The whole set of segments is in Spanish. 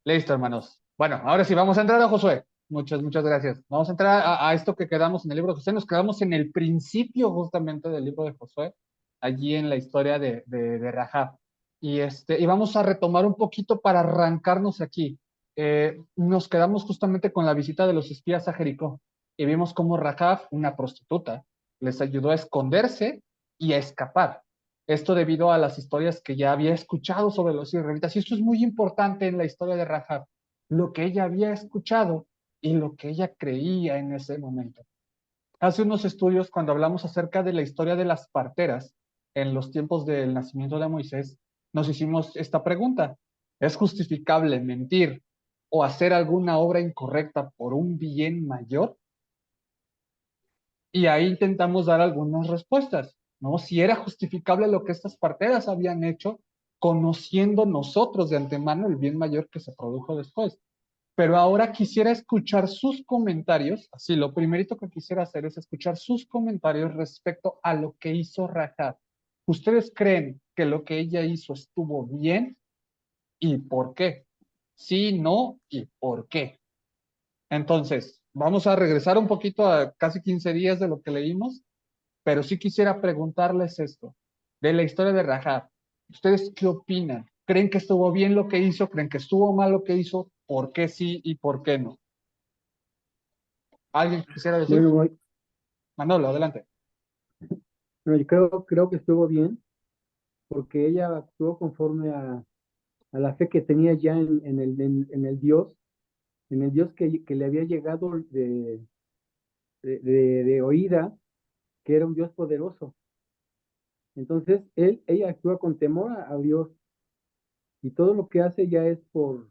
Listo, hermanos. Bueno, ahora sí, vamos a entrar a Josué. Muchas gracias. Vamos a entrar a esto que quedamos en el libro de Josué. Nos quedamos en el principio justamente del libro de Josué, allí en la historia de Rahab. Y vamos a retomar un poquito para arrancarnos aquí. Nos quedamos justamente con la visita de los espías a Jericó y vimos cómo Rahab, una prostituta, les ayudó a esconderse y a escapar. Esto debido a las historias que ya había escuchado sobre los israelitas. Y esto es muy importante en la historia de Rahab, lo que ella había escuchado y lo que ella creía en ese momento. Hace unos estudios, cuando hablamos acerca de la historia de las parteras en los tiempos del nacimiento de Moisés, nos hicimos esta pregunta. ¿Es justificable mentir o hacer alguna obra incorrecta por un bien mayor? Y ahí intentamos dar algunas respuestas, ¿no? Si era justificable lo que estas parteras habían hecho, conociendo nosotros de antemano el bien mayor que se produjo después. Pero ahora quisiera escuchar sus comentarios, así lo primerito que quisiera hacer es escuchar sus comentarios respecto a lo que hizo Rahab. ¿Ustedes creen que lo que ella hizo estuvo bien y por qué? Sí, no y por qué. Entonces, vamos a regresar un poquito a casi 15 días de lo que leímos, pero sí quisiera preguntarles esto, de la historia de Rahab. ¿Ustedes qué opinan? ¿Creen que estuvo bien lo que hizo? ¿Creen que estuvo mal lo que hizo? ¿Por qué sí y por qué no? ¿Alguien quisiera decir? Bueno, Manolo, adelante. bueno, yo creo que estuvo bien porque ella actuó conforme a la fe que tenía ya en el Dios que le había llegado de oída, que era un Dios poderoso. Entonces, ella actúa con temor a Dios y todo lo que hace ya es por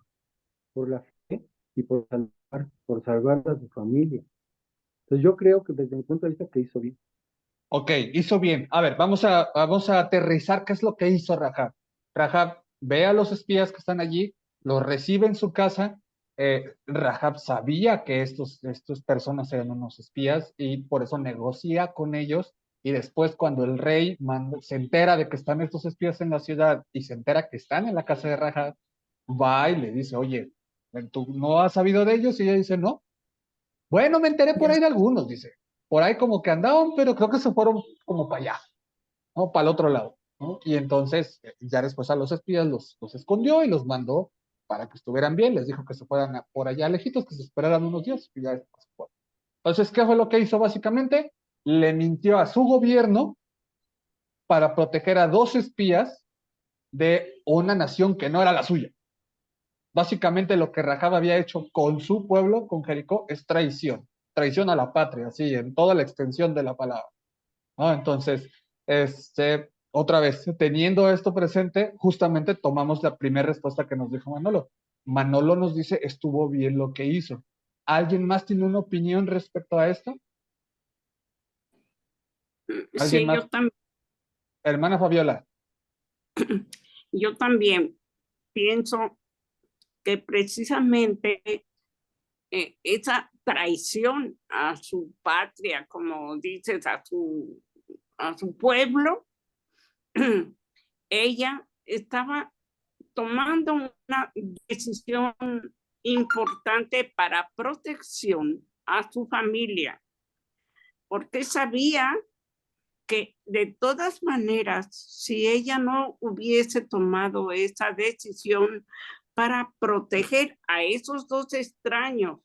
la fe y por salvar a su familia. Entonces, yo creo que desde mi punto de vista que hizo bien. Ok, hizo bien. A ver, vamos a aterrizar qué es lo que hizo Rahab. Rahab ve a los espías que están allí, los recibe en su casa. Rahab sabía que estos personas eran unos espías y por eso negocia con ellos. Y después, cuando el rey se entera de que están estos espías en la ciudad y se entera que están en la casa de Rahab, va y le dice, oye, ¿tú no has sabido de ellos? Y ella dice, no. Bueno, me enteré por ahí de algunos, dice. Por ahí como que andaban, pero creo que se fueron como para allá, ¿no? Para el otro lado, ¿no? Y entonces ya después a los espías los escondió y los mandó para que estuvieran bien. Les dijo que se fueran por allá lejitos, que se esperaran unos días y ya después se fue. Entonces, ¿qué fue lo que hizo básicamente? Le mintió a su gobierno para proteger a dos espías de una nación que no era la suya. Básicamente lo que Rahab había hecho con su pueblo, con Jericó, es traición, traición a la patria, así, en toda la extensión de la palabra, ¿no? Entonces, otra vez, teniendo esto presente, justamente tomamos la primera respuesta que nos dijo Manolo. Manolo nos dice, estuvo bien lo que hizo. ¿Alguien más tiene una opinión respecto a esto? ¿Alguien Sí, más? Hermana Fabiola. yo también pienso que precisamente esa traición a su patria, como dices, a su pueblo, ella estaba tomando una decisión importante para protección a su familia, porque sabía que de todas maneras, si ella no hubiese tomado esa decisión para proteger a esos dos extraños,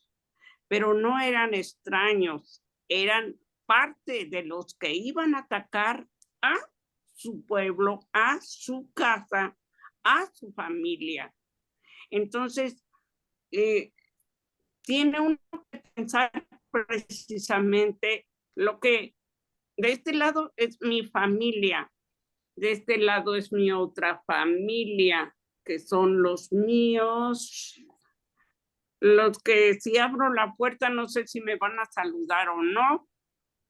pero no eran extraños, eran parte de los que iban a atacar a su pueblo, a su casa, a su familia. Entonces, eh, tiene uno que pensar precisamente lo que de este lado es mi familia, de este lado es mi otra familia, que son los míos, los que si abro la puerta no sé si me van a saludar o no,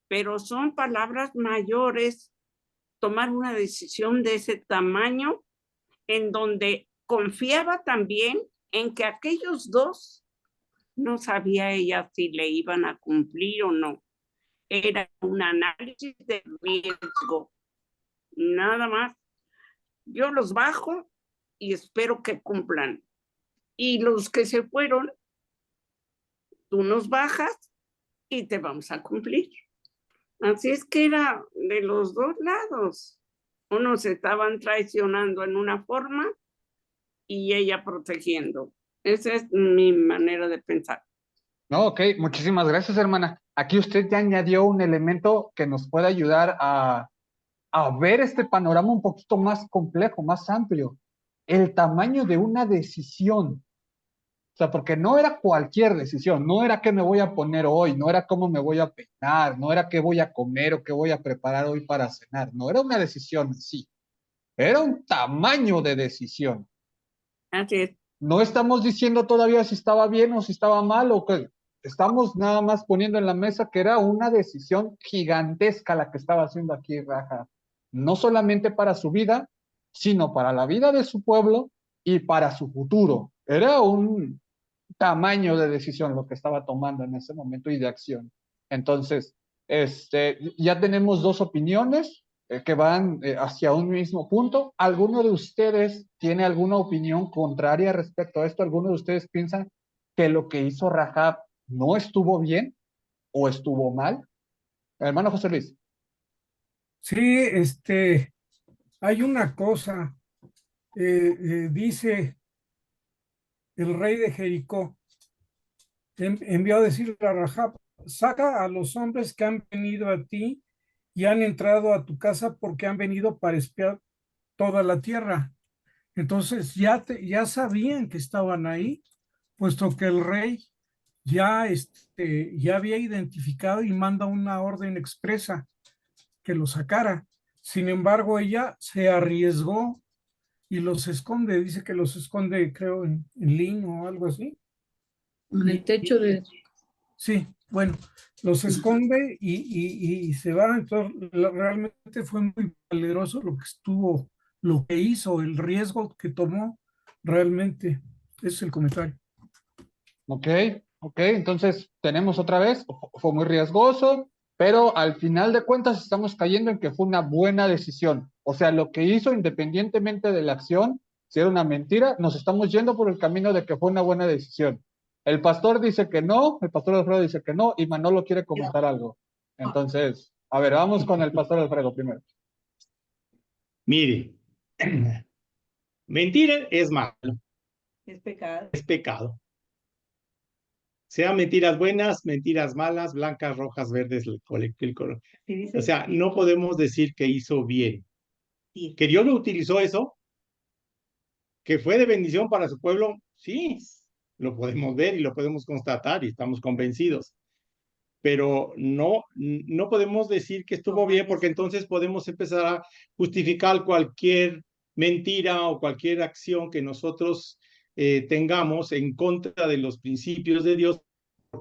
pero son palabras mayores, tomar una decisión de ese tamaño, en donde confiaba también en que aquellos dos no sabía ella si le iban a cumplir o no. Era un análisis de riesgo, nada más. Yo los bajo y espero que cumplan. y los que se fueron, tú nos bajas y te vamos a cumplir. Así es que era de los dos lados. Unos estaban traicionando en una forma y ella protegiendo. Esa es mi manera de pensar. No, ok, muchísimas gracias, hermana. Aquí usted ya añadió un elemento que nos puede ayudar a ver este panorama un poquito más complejo, más amplio. El tamaño de una decisión. O sea, porque no era cualquier decisión, no era qué me voy a poner hoy, no era cómo me voy a peinar, no era qué voy a comer o qué voy a preparar hoy para cenar, no era una decisión así, era un tamaño de decisión. Así es. No estamos diciendo todavía si estaba bien o si estaba mal, o que estamos nada más poniendo en la mesa que era una decisión gigantesca la que estaba haciendo aquí Raja, no solamente para su vida, sino para la vida de su pueblo y para su futuro. Era un tamaño de decisión lo que estaba tomando en ese momento y de acción. Entonces, ya tenemos dos opiniones que van hacia un mismo punto. ¿Alguno de ustedes tiene alguna opinión contraria respecto a esto? ¿Alguno de ustedes piensa que lo que hizo Rahab no estuvo bien o estuvo mal? Hermano José Luis. Sí, hay una cosa, dice el rey de Jericó, envió a decirle a Rahab, saca a los hombres que han venido a ti y han entrado a tu casa porque han venido para espiar toda la tierra. Entonces ya sabían que estaban ahí, puesto que el rey ya había identificado y manda una orden expresa que lo sacara. Sin embargo, ella se arriesgó y los esconde, dice que los esconde, creo, en lino o algo así. En el techo de... Sí, bueno, los esconde y se va. Entonces, realmente fue muy valeroso lo que hizo, el riesgo que tomó, realmente. Ese es el comentario. Ok, entonces tenemos otra vez, fue muy riesgoso, pero al final de cuentas estamos cayendo en que fue una buena decisión. O sea, lo que hizo independientemente de la acción, si era una mentira, nos estamos yendo por el camino de que fue una buena decisión. El pastor dice que no, el pastor Alfredo dice que no, y Manolo quiere comentar algo. Entonces, a ver, vamos con el pastor Alfredo primero. Mire, mentir es malo, Es pecado. es pecado. Sean mentiras buenas, mentiras malas, blancas, rojas, verdes, el color. O sea, no podemos decir que hizo bien. Sí. Que Dios lo utilizó eso, que fue de bendición para su pueblo, sí, lo podemos ver y lo podemos constatar y estamos convencidos. Pero no podemos decir que estuvo bien, porque entonces podemos empezar a justificar cualquier mentira o cualquier acción que nosotros tengamos en contra de los principios de Dios,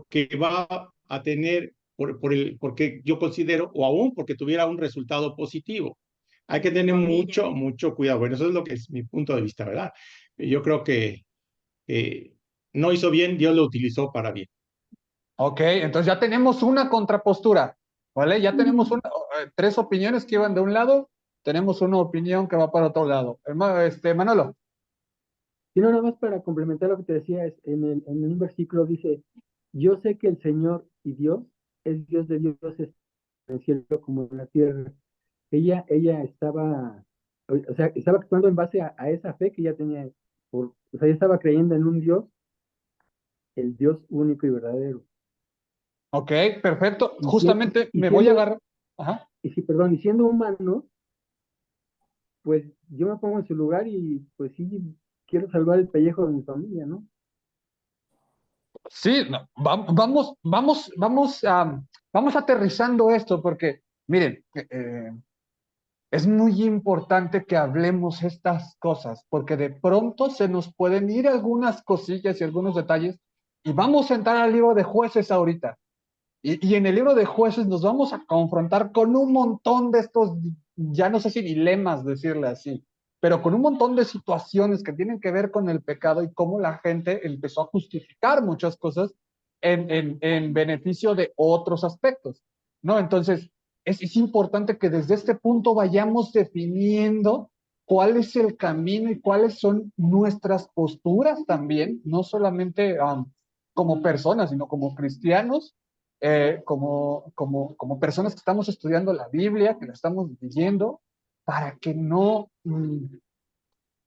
que va a tener, porque yo considero, o aún porque tuviera un resultado positivo. Hay que tener mucho cuidado. Bueno, eso es lo que es mi punto de vista, ¿verdad? Yo creo que no hizo bien, Dios lo utilizó para bien. Ok, entonces ya tenemos una contrapostura, ¿vale? Ya tenemos tres opiniones que iban de un lado, tenemos una opinión que va para otro lado. Manolo. Y no, nada más para complementar lo que te decía, en un versículo dice, yo sé que el Señor y Dios es Dios de dioses en el cielo como en la tierra. Ella estaba, o sea, estaba actuando en base a esa fe que ella tenía, o sea, ella estaba creyendo en un Dios, el Dios único y verdadero. Ok, perfecto. Y Justamente y me voy a siendo, agarrar. Ajá. y si, perdón, y siendo humano, pues yo me pongo en su lugar y pues sí, quiero salvar el pellejo de mi familia, ¿no? Sí, no, vamos aterrizando esto porque, miren, es muy importante que hablemos estas cosas porque de pronto se nos pueden ir algunas cosillas y algunos detalles y vamos a entrar al libro de jueces ahorita. Y en el libro de jueces nos vamos a confrontar con un montón de estos, ya no sé si dilemas decirle así, pero con un montón de situaciones que tienen que ver con el pecado y cómo la gente empezó a justificar muchas cosas en beneficio de otros aspectos, ¿no? Entonces, es importante que desde este punto vayamos definiendo cuál es el camino y cuáles son nuestras posturas también, no solamente como personas, sino como cristianos, como personas que estamos estudiando la Biblia, que la estamos leyendo, para que no,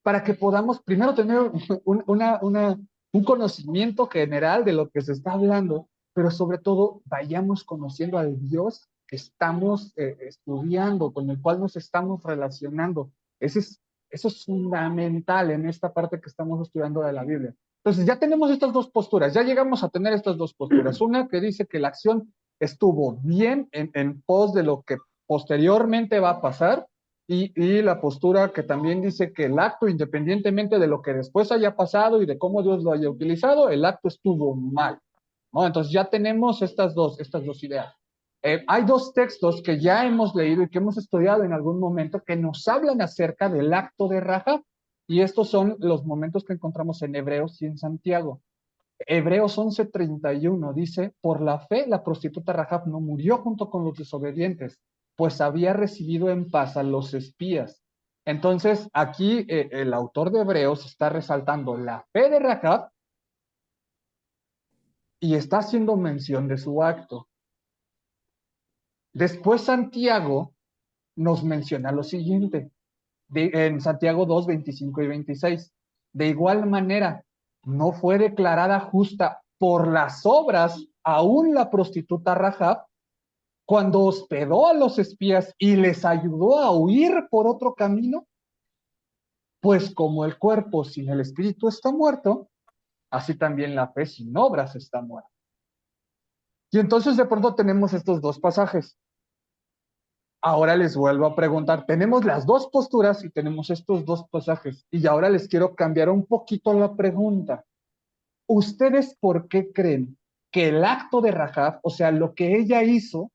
para que podamos primero tener un conocimiento general de lo que se está hablando, pero sobre todo vayamos conociendo al Dios que estamos estudiando, con el cual nos estamos relacionando. Eso es fundamental en esta parte que estamos estudiando de la Biblia. Entonces ya tenemos estas dos posturas, ya llegamos a tener estas dos posturas. Una que dice que la acción estuvo bien en pos de lo que posteriormente va a pasar, y la postura que también dice que el acto, independientemente de lo que después haya pasado y de cómo Dios lo haya utilizado, el acto estuvo mal, ¿no? Entonces ya tenemos estas dos ideas. Hay dos textos que ya hemos leído y que hemos estudiado en algún momento que nos hablan acerca del acto de Rahab, y estos son los momentos que encontramos en Hebreos y en Santiago. Hebreos 11:31 dice, por la fe la prostituta Rahab no murió junto con los desobedientes, pues había recibido en paz a los espías. Entonces, aquí el autor de Hebreos está resaltando la fe de Rahab y está haciendo mención de su acto. Después Santiago nos menciona lo siguiente, en Santiago 2, 25 y 26. De igual manera, no fue declarada justa por las obras aún la prostituta Rahab, cuando hospedó a los espías y les ayudó a huir por otro camino, pues como el cuerpo sin el espíritu está muerto, así también la fe sin obras está muerta. Y entonces de pronto tenemos estos dos pasajes. Ahora les vuelvo a preguntar, tenemos las dos posturas y tenemos estos dos pasajes, y ahora les quiero cambiar un poquito la pregunta. ¿Ustedes por qué creen que el acto de Rahab, o sea, lo que ella hizo,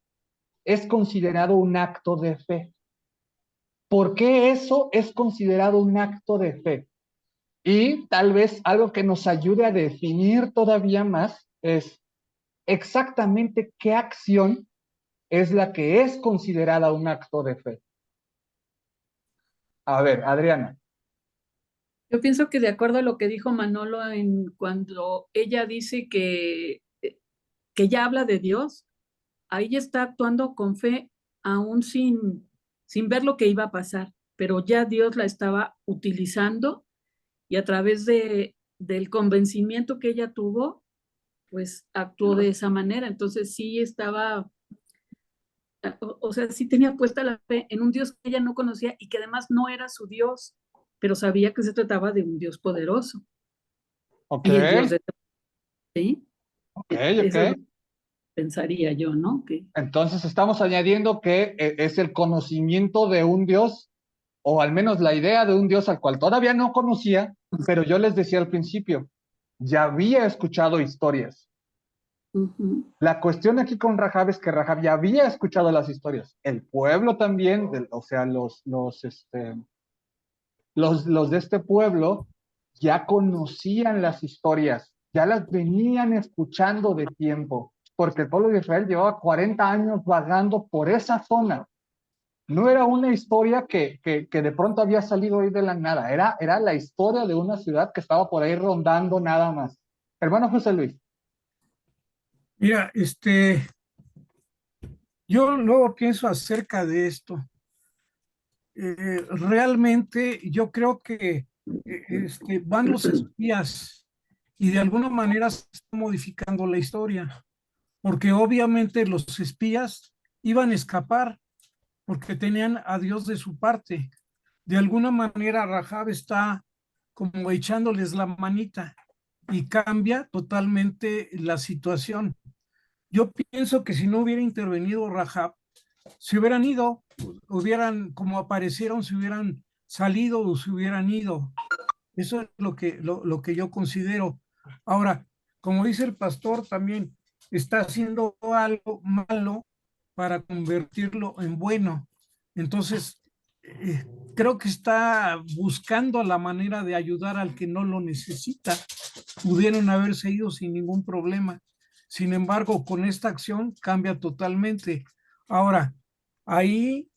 es considerado un acto de fe? ¿Por qué eso es considerado un acto de fe? Y tal vez algo que nos ayude a definir todavía más es exactamente qué acción es la que es considerada un acto de fe. A ver, Adriana. Yo pienso que de acuerdo a lo que dijo Manolo en cuando ella dice que ya habla de Dios, ahí está actuando con fe, aún sin ver lo que iba a pasar, pero ya Dios la estaba utilizando y a través del convencimiento que ella tuvo, pues actuó de esa manera. Entonces sí estaba, o sea, sí tenía puesta la fe en un Dios que ella no conocía y que además no era su Dios, pero sabía que se trataba de un Dios poderoso. Ok, Y el Dios de... ¿Sí? ok. Eso es lo que pensaría yo, ¿no? Que Entonces estamos añadiendo que es el conocimiento de un Dios, o al menos la idea de un Dios al cual todavía no conocía, pero yo les decía al principio, ya había escuchado historias. La cuestión aquí con Rahab es que Rahab ya había escuchado las historias. El pueblo también, o sea, los de este pueblo ya conocían las historias, ya las venían escuchando de tiempo, porque el pueblo de Israel llevaba 40 años vagando por esa zona. No era una historia que de pronto había salido ahí de la nada, era la historia de una ciudad que estaba por ahí rondando nada más. Hermano José Luis. Mira, yo luego pienso acerca de esto. Realmente yo creo que van los espías y de alguna manera se está modificando la historia, porque obviamente los espías iban a escapar porque tenían a Dios de su parte. De alguna manera Rahab está como echándoles la manita y cambia totalmente la situación. Yo pienso que si no hubiera intervenido Rahab, se hubieran ido, como aparecieron, se hubieran salido o se hubieran ido. Eso es lo que yo considero. Ahora, como dice el pastor, también está haciendo algo malo para convertirlo en bueno. Entonces, creo que está buscando la manera de ayudar al que no lo necesita. Pudieron haberse ido sin ningún problema. Sin embargo, con esta acción cambia totalmente. Ahora, ahí,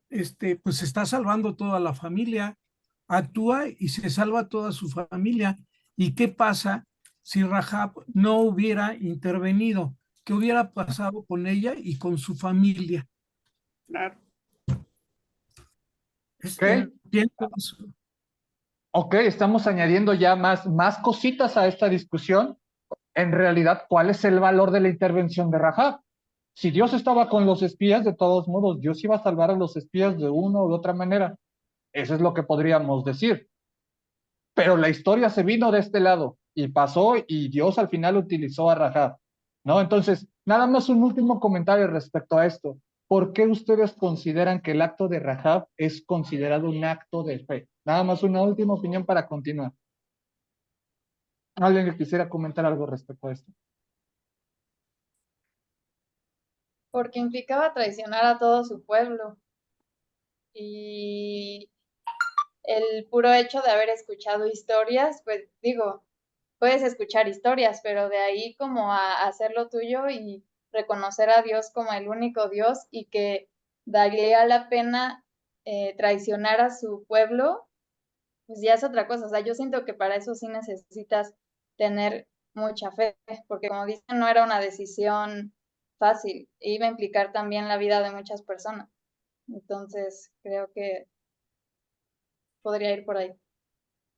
pues se está salvando toda la familia, actúa y se salva toda su familia. ¿Y qué pasa si Rahab no hubiera intervenido? ¿Qué hubiera pasado con ella y con su familia? Claro. Ok, Entiendo eso. ok, estamos añadiendo ya más cositas a esta discusión. En realidad, ¿cuál es el valor de la intervención de Rahab? Si Dios estaba con los espías, de todos modos, Dios iba a salvar a los espías de una u otra manera. Eso es lo que podríamos decir. Pero la historia se vino de este lado y pasó y Dios al final utilizó a Rahab, ¿no? Entonces, nada más un último comentario respecto a esto. ¿Por qué ustedes consideran que el acto de Rahab es considerado un acto de fe? Nada más una última opinión para continuar. ¿Alguien que quisiera comentar algo respecto a esto? Porque implicaba traicionar a todo su pueblo. Y el puro hecho de haber escuchado historias, pues digo, puedes escuchar historias, pero de ahí como a hacerlo tuyo y reconocer a Dios como el único Dios y que valía la pena traicionar a su pueblo, pues ya es otra cosa. O sea, yo siento que para eso sí necesitas tener mucha fe, porque como dicen, no era una decisión fácil, iba a implicar también la vida de muchas personas. Entonces, creo que podría ir por ahí.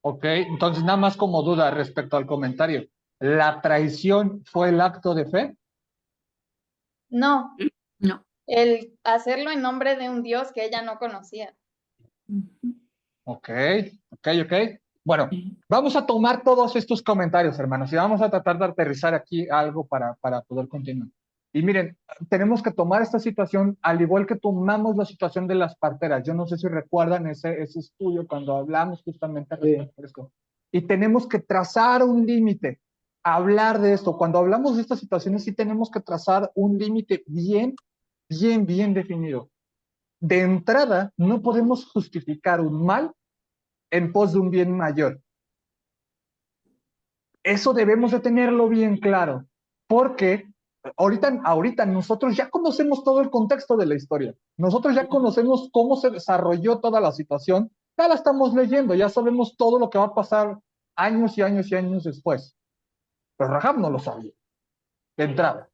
Ok, entonces nada más como duda respecto al comentario. ¿La traición fue el acto de fe? No, No. el hacerlo en nombre de un Dios que ella no conocía. Ok, ok. Bueno, vamos a tomar todos estos comentarios, hermanos, y vamos a tratar de aterrizar aquí algo para poder continuar. Y miren, tenemos que tomar esta situación al igual que tomamos la situación de las parteras. Yo no sé si recuerdan ese estudio cuando hablamos justamente respecto a esto. Y tenemos que trazar un límite, hablar de esto. Cuando hablamos de estas situaciones, sí tenemos que trazar un límite bien definido. De entrada, no podemos justificar un mal en pos de un bien mayor. Eso debemos de tenerlo bien claro, porque ahorita nosotros ya conocemos todo el contexto de la historia, nosotros ya conocemos cómo se desarrolló toda la situación, ya la estamos leyendo, ya sabemos todo lo que va a pasar años y años y años después. Pero Rahab no lo sabía, de entrada.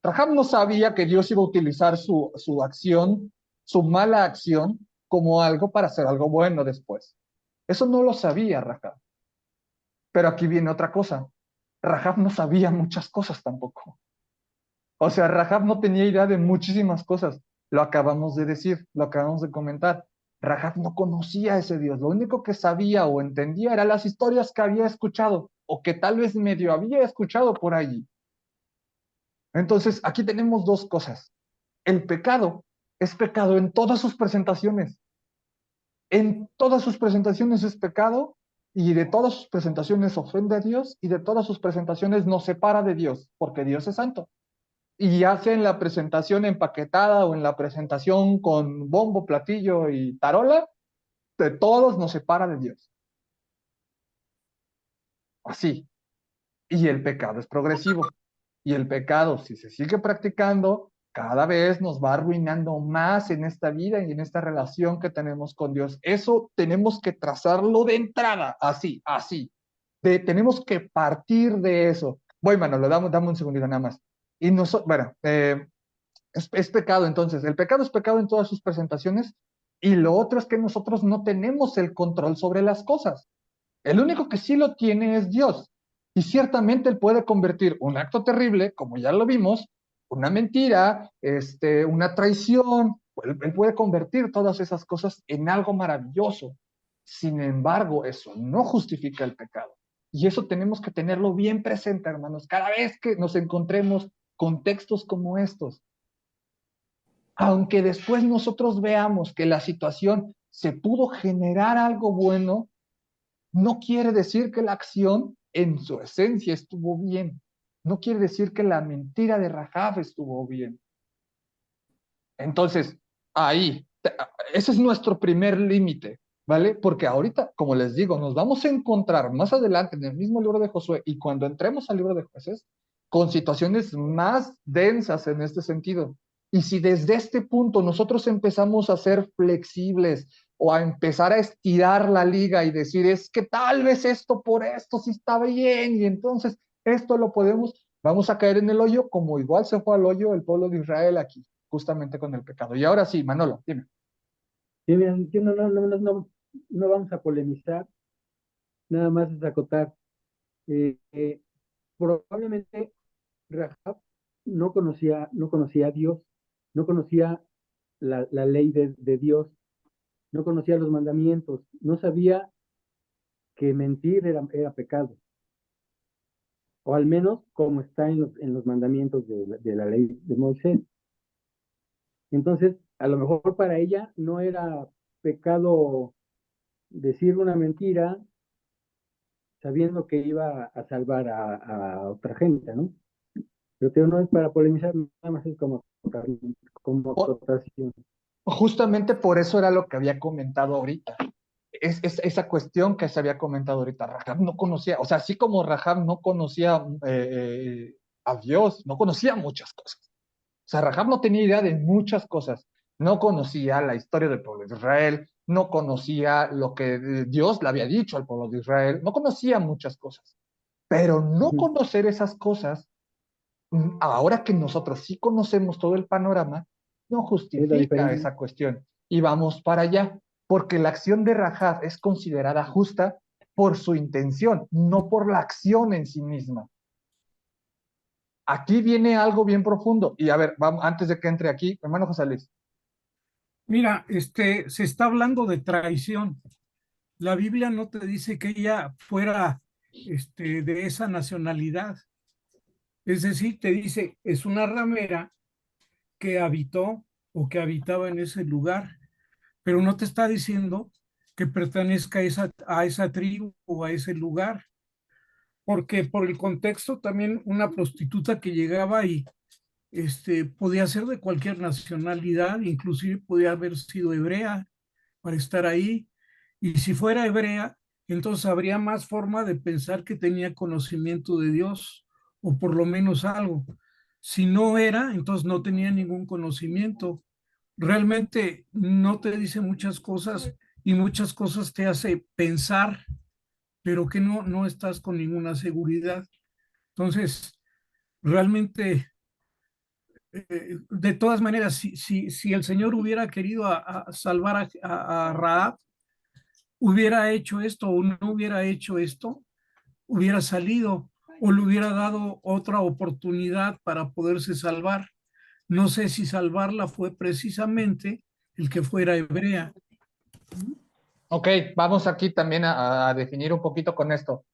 Rahab no sabía que Dios iba a utilizar su acción, su mala acción, como algo para hacer algo bueno después. Eso no lo sabía Rahab. Pero aquí viene otra cosa. Rahab no sabía muchas cosas tampoco. O sea, Rahab no tenía idea de muchísimas cosas. Lo acabamos de decir, lo acabamos de comentar. Rahab no conocía a ese Dios. Lo único que sabía o entendía eran las historias que había escuchado o que tal vez medio había escuchado por allí. Entonces, aquí tenemos dos cosas. El pecado es pecado en todas sus presentaciones. En todas sus presentaciones es pecado y de todas sus presentaciones ofende a Dios y de todas sus presentaciones nos separa de Dios, porque Dios es santo. Y ya sea en la presentación empaquetada o en la presentación con bombo, platillo y tarola, de todos nos separa de Dios. Así. Y el pecado es progresivo. Y el pecado, si se sigue practicando, cada vez nos va arruinando más en esta vida y en esta relación que tenemos con Dios. Eso tenemos que trazarlo de entrada, así. Tenemos que partir de eso. Voy, Manolo, dame un segundito nada más. Y bueno, es pecado entonces. El pecado es pecado en todas sus presentaciones. Y lo otro es que nosotros no tenemos el control sobre las cosas. El único que sí lo tiene es Dios. Y ciertamente Él puede convertir un acto terrible, como ya lo vimos, una mentira, una traición. Él puede convertir todas esas cosas en algo maravilloso. Sin embargo, eso no justifica el pecado. Y eso tenemos que tenerlo bien presente, hermanos, cada vez que nos encontremos con textos como estos. Aunque después nosotros veamos que la situación se pudo generar algo bueno, no quiere decir que la acción en su esencia estuvo bien. No quiere decir que la mentira de Rahab estuvo bien. Entonces, ahí, ese es nuestro primer límite, ¿vale? Porque ahorita, como les digo, nos vamos a encontrar más adelante en el mismo libro de Josué y cuando entremos al libro de Jueces, con situaciones más densas en este sentido. Y si desde este punto nosotros empezamos a ser flexibles o a empezar a estirar la liga y decir, es que tal vez esto por esto sí está bien, y entonces esto lo podemos, vamos a caer en el hoyo, como igual se fue al hoyo el pueblo de Israel aquí, justamente con el pecado. Y ahora sí, Manolo, dime. Sí, mira, no vamos a polemizar, nada más es acotar. Eh, eh, Probablemente Rahab no conocía a Dios, no conocía la ley de Dios, no conocía los mandamientos, no sabía que mentir era pecado, o al menos como está en los mandamientos de la ley de Moisés. Entonces, a lo mejor para ella no era pecado decir una mentira sabiendo que iba a salvar a otra gente, ¿no? Pero no es para polemizar, nada más es como acotación. Justamente por eso era lo que había comentado ahorita. Es esa cuestión que se había comentado ahorita. Rahab no conocía, o sea, así como Rahab no conocía a Dios, no conocía muchas cosas. O sea, Rahab no tenía idea de muchas cosas. No conocía la historia del pueblo de Israel, no conocía lo que Dios le había dicho al pueblo de Israel, no conocía muchas cosas. Pero no conocer esas cosas, ahora que nosotros sí conocemos todo el panorama, no Es la justifica diferencia. esa cuestión. Y vamos para allá, porque la acción de Rahab es considerada justa por su intención, no por la acción en sí misma. Aquí viene algo bien profundo. Y a ver, vamos, antes de que entre aquí, hermano José Luis. Mira, se está hablando de traición. La Biblia no te dice que ella fuera, de esa nacionalidad. Es decir, te dice, es una ramera que habitó o que habitaba en ese lugar, pero no te está diciendo que pertenezca a esa tribu o a ese lugar, porque por el contexto también una prostituta que llegaba y podía ser de cualquier nacionalidad, inclusive podía haber sido hebrea para estar ahí, y si fuera hebrea, entonces habría más forma de pensar que tenía conocimiento de Dios, o por lo menos algo. Si no era, entonces no tenía ningún conocimiento. Realmente no te dice muchas cosas y muchas cosas te hace pensar, pero que no estás con ninguna seguridad. Entonces, realmente, de todas maneras, si el Señor hubiera querido a salvar a Rahab, hubiera hecho esto o no hubiera hecho esto, hubiera salido o le hubiera dado otra oportunidad para poderse salvar. No sé si salvarla fue precisamente el que fuera hebrea. Ok, vamos aquí también a definir un poquito con esto.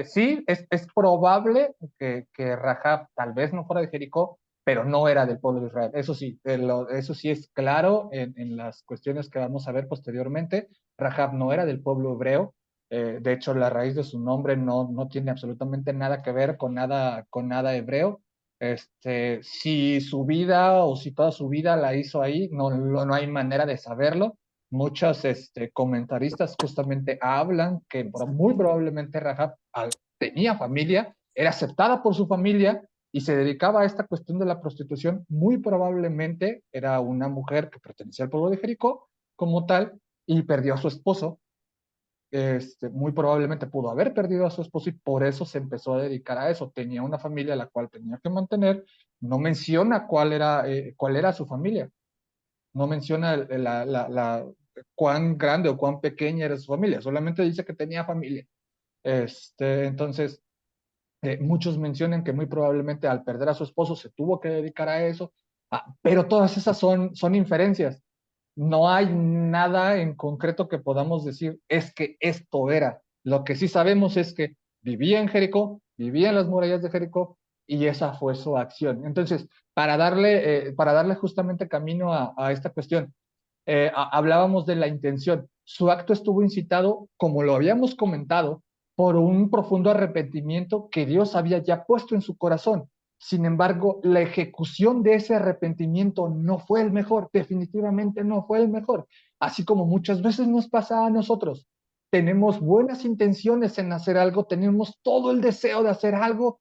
Sí, es probable que Rahab tal vez no fuera de Jericó, pero no era del pueblo de Israel. Eso sí, eso sí es claro en las cuestiones que vamos a ver posteriormente. Rahab no era del pueblo hebreo. De hecho, la raíz de su nombre no tiene absolutamente nada que ver con nada hebreo. Si su vida o si toda su vida la hizo ahí, no hay manera de saberlo. Muchos comentaristas justamente hablan que muy probablemente Rahab tenía familia, era aceptada por su familia y se dedicaba a esta cuestión de la prostitución. Muy probablemente era una mujer que pertenecía al pueblo de Jericó como tal y perdió a su esposo. Muy probablemente pudo haber perdido a su esposo y por eso se empezó a dedicar a eso. Tenía una familia a la cual tenía que mantener. No menciona cuál era su familia, no menciona cuán grande o cuán pequeña era su familia, solamente dice que tenía familia. Entonces, muchos mencionan que muy probablemente al perder a su esposo se tuvo que dedicar a eso, pero todas esas son inferencias. No hay nada en concreto que podamos decir es que esto era. Lo que sí sabemos es que vivía en Jericó, vivía en las murallas de Jericó y esa fue su acción. Entonces, para darle justamente camino a esta cuestión, hablábamos de la intención. Su acto estuvo incitado, como lo habíamos comentado, por un profundo arrepentimiento que Dios había ya puesto en su corazón. Sin embargo, la ejecución de ese arrepentimiento no fue el mejor, definitivamente no fue el mejor. Así como muchas veces nos pasa a nosotros. Tenemos buenas intenciones en hacer algo, tenemos todo el deseo de hacer algo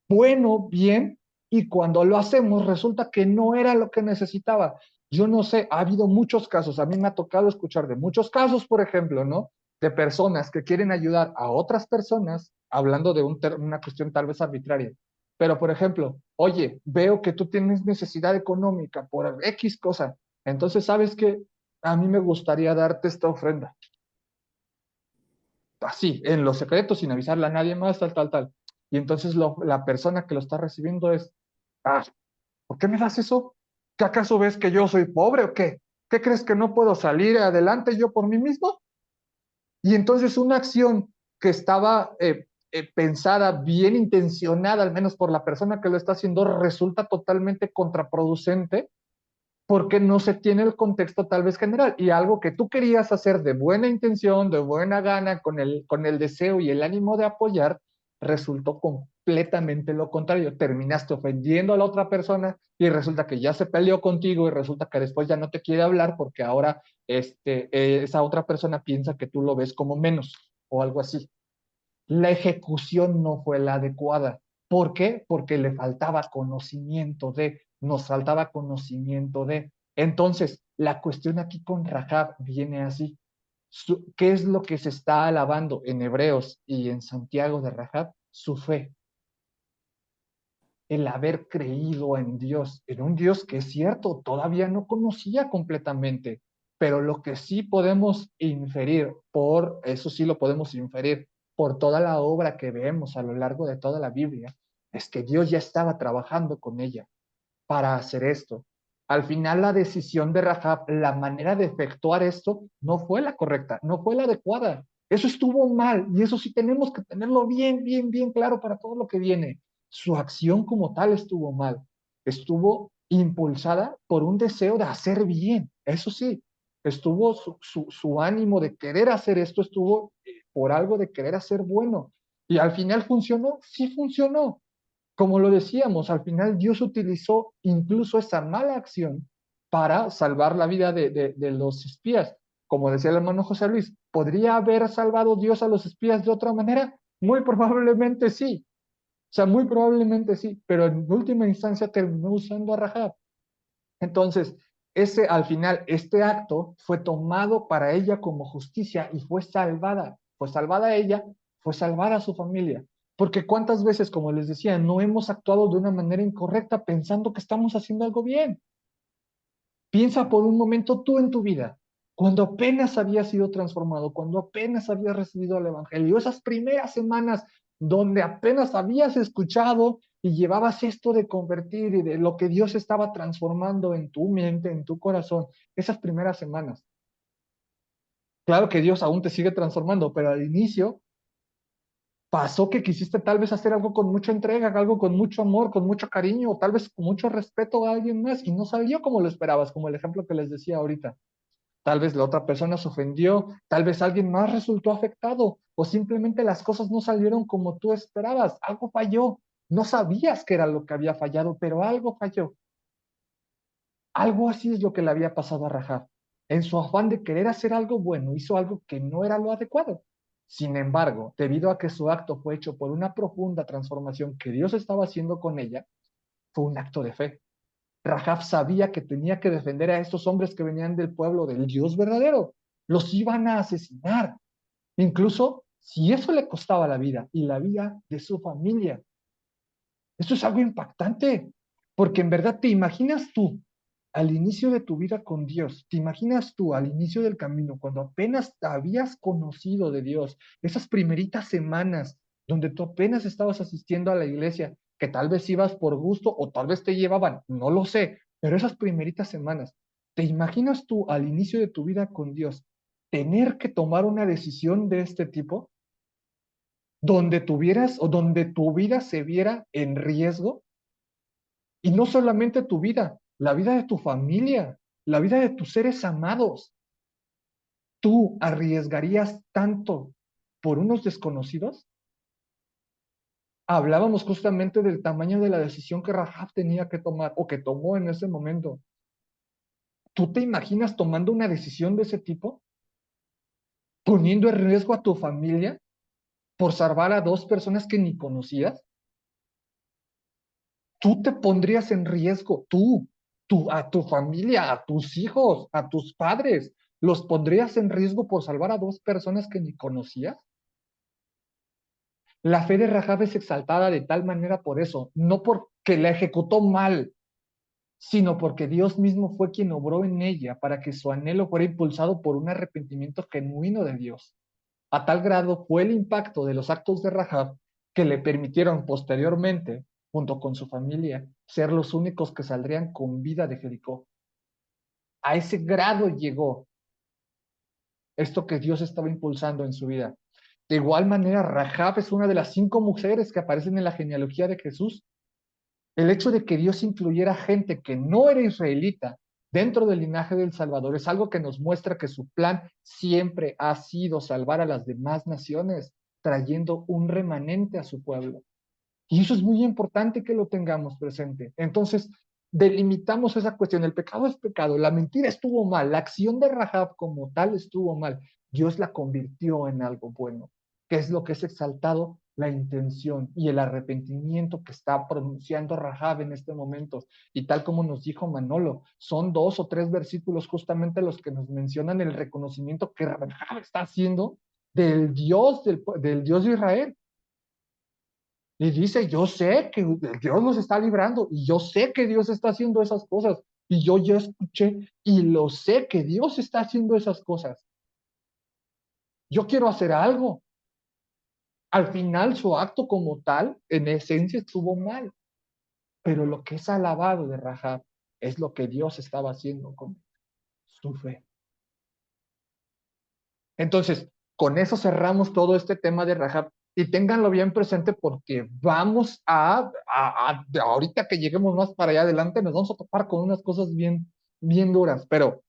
bueno, bien, y cuando lo hacemos resulta que no era lo que necesitaba. Yo no sé, ha habido muchos casos, a mí me ha tocado escuchar de muchos casos, por ejemplo, ¿no? De personas que quieren ayudar a otras personas, hablando de una cuestión tal vez arbitraria. Pero, por ejemplo, oye, veo que tú tienes necesidad económica por X cosa, entonces, ¿sabes qué? A mí me gustaría darte esta ofrenda. Así, en los secretos, sin avisarle a nadie más, tal, tal, tal. Y entonces la persona que lo está recibiendo es, ah, ¿por qué me das eso? ¿Qué acaso ves que yo soy pobre o qué? ¿Qué crees que no puedo salir adelante yo por mí mismo? Y entonces una acción que estaba pensada, bien intencionada, al menos por la persona que lo está haciendo, resulta totalmente contraproducente porque no se tiene el contexto tal vez general. Y algo que tú querías hacer de buena intención, de buena gana, con el deseo y el ánimo de apoyar, resultó completamente lo contrario. Terminaste ofendiendo a la otra persona y resulta que ya se peleó contigo y resulta que después ya no te quiere hablar porque ahora esa otra persona piensa que tú lo ves como menos o algo así. La ejecución no fue la adecuada. ¿Por qué? Porque le faltaba conocimiento de, nos faltaba conocimiento de. Entonces, la cuestión aquí con Rahab viene así. ¿Qué es lo que se está alabando en Hebreos y en Santiago de Rahab? Su fe, el haber creído en un Dios que es cierto, todavía no conocía completamente, pero lo que sí podemos inferir, eso sí lo podemos inferir, por toda la obra que vemos a lo largo de toda la Biblia, es que Dios ya estaba trabajando con ella para hacer esto. Al final la decisión de Rahab, la manera de efectuar esto, no fue la correcta, no fue la adecuada. Eso estuvo mal y eso sí tenemos que tenerlo bien, bien, bien claro para todo lo que viene. Su acción como tal estuvo mal. Estuvo impulsada por un deseo de hacer bien. Eso sí, estuvo su ánimo de querer hacer esto, estuvo por algo de querer hacer bueno. Y al final funcionó, sí funcionó. Como lo decíamos, al final Dios utilizó incluso esa mala acción para salvar la vida de los espías. Como decía el hermano José Luis, ¿podría haber salvado Dios a los espías de otra manera? Muy probablemente sí. O sea, muy probablemente sí, pero en última instancia terminó usando a Rahab. Entonces, al final, este acto fue tomado para ella como justicia y fue salvada. Fue salvada ella, fue salvada su familia. Porque cuántas veces, como les decía, no hemos actuado de una manera incorrecta pensando que estamos haciendo algo bien. Piensa por un momento tú en tu vida, cuando apenas habías sido transformado, cuando apenas habías recibido el Evangelio, esas primeras semanas donde apenas habías escuchado y llevabas esto de convertir y de lo que Dios estaba transformando en tu mente, en tu corazón, esas primeras semanas. Claro que Dios aún te sigue transformando, pero al inicio pasó que quisiste tal vez hacer algo con mucha entrega, algo con mucho amor, con mucho cariño, o tal vez con mucho respeto a alguien más y no salió como lo esperabas, como el ejemplo que les decía ahorita. Tal vez la otra persona se ofendió, tal vez alguien más resultó afectado o simplemente las cosas no salieron como tú esperabas, algo falló. No sabías qué era lo que había fallado, pero algo falló. Algo así es lo que le había pasado a Rahab. En su afán de querer hacer algo bueno, hizo algo que no era lo adecuado. Sin embargo, debido a que su acto fue hecho por una profunda transformación que Dios estaba haciendo con ella, fue un acto de fe. Rahab sabía que tenía que defender a estos hombres que venían del pueblo del Dios verdadero. Los iban a asesinar, incluso si eso le costaba la vida y la vida de su familia. Esto es algo impactante, porque en verdad te imaginas tú al inicio de tu vida con Dios, te imaginas tú al inicio del camino, cuando apenas te habías conocido de Dios, esas primeritas semanas donde tú apenas estabas asistiendo a la iglesia, que tal vez ibas por gusto o tal vez te llevaban, no lo sé, pero esas primeritas semanas, ¿te imaginas tú al inicio de tu vida con Dios tener que tomar una decisión de este tipo? Donde tuvieras o donde tu vida se viera en riesgo, y no solamente tu vida, la vida de tu familia, la vida de tus seres amados. ¿Tú arriesgarías tanto por unos desconocidos? Hablábamos justamente del tamaño de la decisión que Rahab tenía que tomar o que tomó en ese momento. ¿Tú te imaginas tomando una decisión de ese tipo? ¿Poniendo en riesgo a tu familia por salvar a dos personas que ni conocías? Tú te pondrías en riesgo, tú a tu familia, a tus hijos, a tus padres, ¿los pondrías en riesgo por salvar a dos personas que ni conocías? La fe de Rahab es exaltada de tal manera por eso, no porque la ejecutó mal, sino porque Dios mismo fue quien obró en ella para que su anhelo fuera impulsado por un arrepentimiento genuino de Dios. A tal grado fue el impacto de los actos de Rahab que le permitieron posteriormente, junto con su familia, ser los únicos que saldrían con vida de Jericó. A ese grado llegó esto que Dios estaba impulsando en su vida. De igual manera, Rahab es una de las 5 mujeres que aparecen en la genealogía de Jesús. El hecho de que Dios incluyera gente que no era israelita dentro del linaje del Salvador es algo que nos muestra que su plan siempre ha sido salvar a las demás naciones, trayendo un remanente a su pueblo. Y eso es muy importante que lo tengamos presente. Entonces, delimitamos esa cuestión. El pecado es pecado, la mentira estuvo mal, la acción de Rahab como tal estuvo mal. Dios la convirtió en algo bueno. ¿Qué es lo que es exaltado? La intención y el arrepentimiento que está pronunciando Rahab en este momento. Y tal como nos dijo Manolo, son 2 o 3 versículos justamente los que nos mencionan el reconocimiento que Rahab está haciendo del Dios de Israel. Y dice, yo sé que Dios nos está librando y yo sé que Dios está haciendo esas cosas. Y yo ya escuché y lo sé que Dios está haciendo esas cosas. Yo quiero hacer algo. Al final su acto como tal, en esencia, estuvo mal. Pero lo que es alabado de Rahab es lo que Dios estaba haciendo con su fe. Entonces, con eso cerramos todo este tema de Rahab y ténganlo bien presente porque vamos ahorita que lleguemos más para allá adelante, nos vamos a topar con unas cosas bien, bien duras. Pero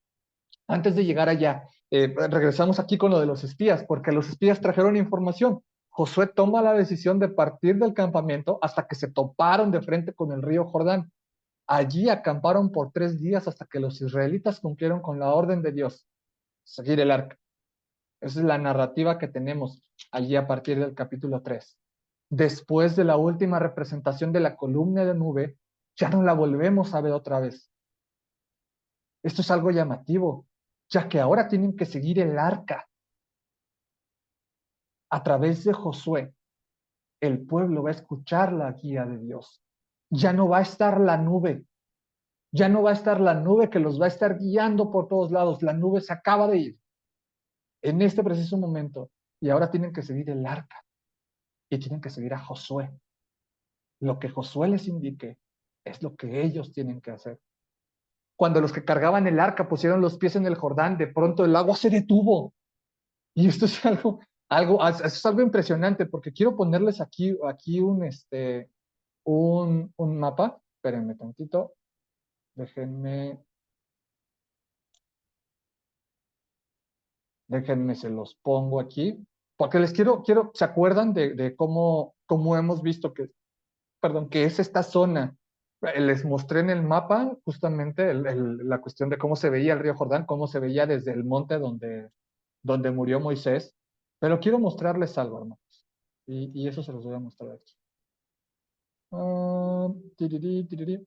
antes de llegar allá, regresamos aquí con lo de los espías, porque los espías trajeron información. Josué toma la decisión de partir del campamento hasta que se toparon de frente con el río Jordán. Allí acamparon por 3 días hasta que los israelitas cumplieron con la orden de Dios, seguir el arca. Esa es la narrativa que tenemos allí a partir del capítulo 3. Después de la última representación de la columna de nube, ya no la volvemos a ver otra vez. Esto es algo llamativo, ya que ahora tienen que seguir el arca. A través de Josué, el pueblo va a escuchar la guía de Dios. Ya no va a estar la nube. Ya no va a estar la nube que los va a estar guiando por todos lados. La nube se acaba de ir en este preciso momento. Y ahora tienen que seguir el arca. Y tienen que seguir a Josué. Lo que Josué les indique es lo que ellos tienen que hacer. Cuando los que cargaban el arca pusieron los pies en el Jordán, de pronto el agua se detuvo. Y esto es eso es algo impresionante, porque quiero ponerles aquí un mapa. Espérenme tantito. Déjenme, se los pongo aquí. Porque les quiero, ¿se acuerdan de cómo hemos visto que es esta zona? Les mostré en el mapa justamente la cuestión de cómo se veía el río Jordán, cómo se veía desde el monte donde murió Moisés. Pero quiero mostrarles algo, hermanos. Y eso se los voy a mostrar aquí. Tiriri, tiriri.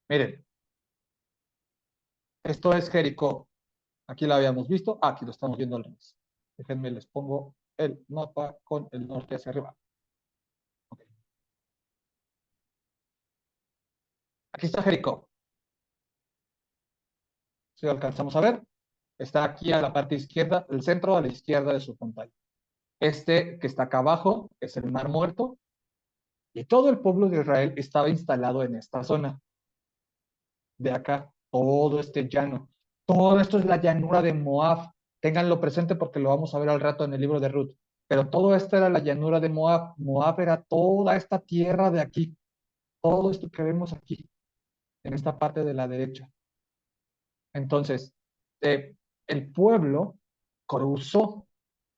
Miren, esto es Jericó. Aquí la habíamos visto. Aquí lo estamos viendo al revés. Déjenme, les pongo el mapa con el norte hacia arriba. Okay. Aquí está Jericó. Si lo alcanzamos a ver, está aquí a la parte izquierda, el centro a la izquierda de su pantalla. Este que está acá abajo es el Mar Muerto y todo el pueblo de Israel estaba instalado en esta zona. De acá, todo este llano. Todo esto es la llanura de Moab. Ténganlo presente porque lo vamos a ver al rato en el libro de Ruth. Pero todo esto era la llanura de Moab. Moab era toda esta tierra de aquí. Todo esto que vemos aquí, en esta parte de la derecha. Entonces, el pueblo cruzó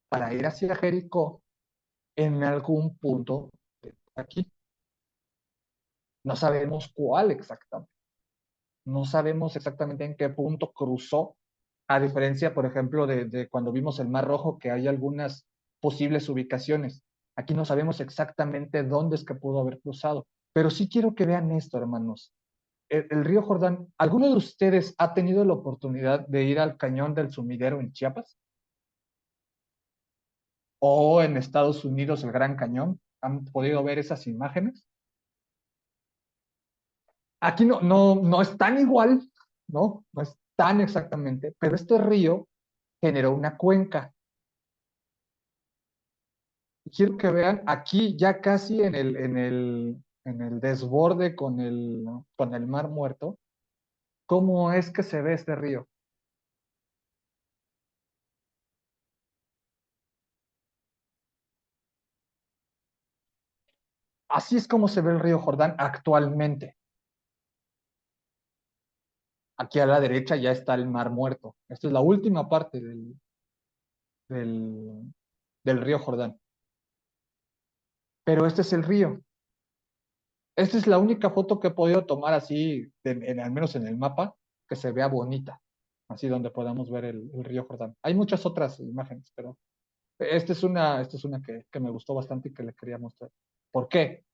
para ir hacia Jericó en algún punto de aquí. No sabemos cuál exactamente. No sabemos exactamente en qué punto cruzó, a diferencia, por ejemplo, de cuando vimos el Mar Rojo, que hay algunas posibles ubicaciones. Aquí no sabemos exactamente dónde es que pudo haber cruzado, pero sí quiero que vean esto, hermanos. El río Jordán, ¿alguno de ustedes ha tenido la oportunidad de ir al Cañón del Sumidero en Chiapas? ¿O en Estados Unidos el Gran Cañón? ¿Han podido ver esas imágenes? Aquí no es tan igual, ¿no? No es tan exactamente, pero este río generó una cuenca. Quiero que vean aquí ya casi en el desborde con el Mar Muerto, cómo es que se ve este río. Así es como se ve el río Jordán actualmente. Aquí a la derecha ya está el Mar Muerto. Esta es la última parte del, del río Jordán. Pero este es el río. Esta es la única foto que he podido tomar así, al menos en el mapa, que se vea bonita. Así donde podamos ver el río Jordán. Hay muchas otras imágenes, pero esta es una que me gustó bastante y que le quería mostrar. ¿Por qué?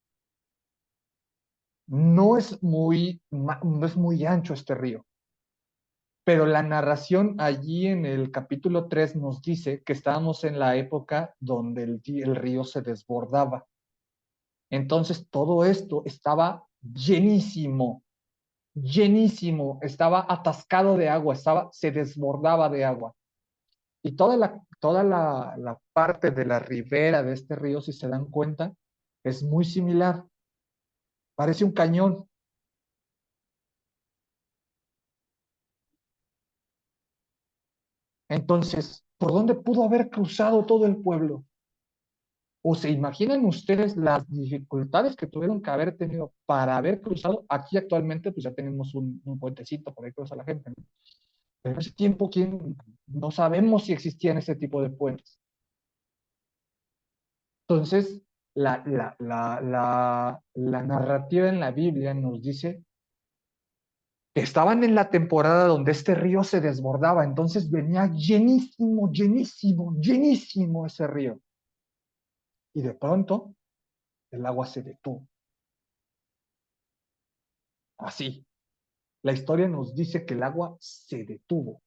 No es muy ancho este río, pero la narración allí en el capítulo 3 nos dice que estábamos en la época donde el río se desbordaba. Entonces todo esto estaba llenísimo, llenísimo, estaba atascado de agua, se desbordaba de agua. Y toda la parte de la ribera de este río, si se dan cuenta, es muy similar. Parece un cañón. Entonces, ¿por dónde pudo haber cruzado todo el pueblo? ¿O se imaginan ustedes las dificultades que tuvieron que haber tenido para haber cruzado? Aquí actualmente pues ya tenemos un puentecito por ahí cruza la gente, ¿no? Pero en ese tiempo, no sabemos si existían ese tipo de puentes. Entonces, la narrativa en la Biblia nos dice que estaban en la temporada donde este río se desbordaba, entonces venía llenísimo, llenísimo, llenísimo ese río. Y de pronto, el agua se detuvo. Así, la historia nos dice que el agua se detuvo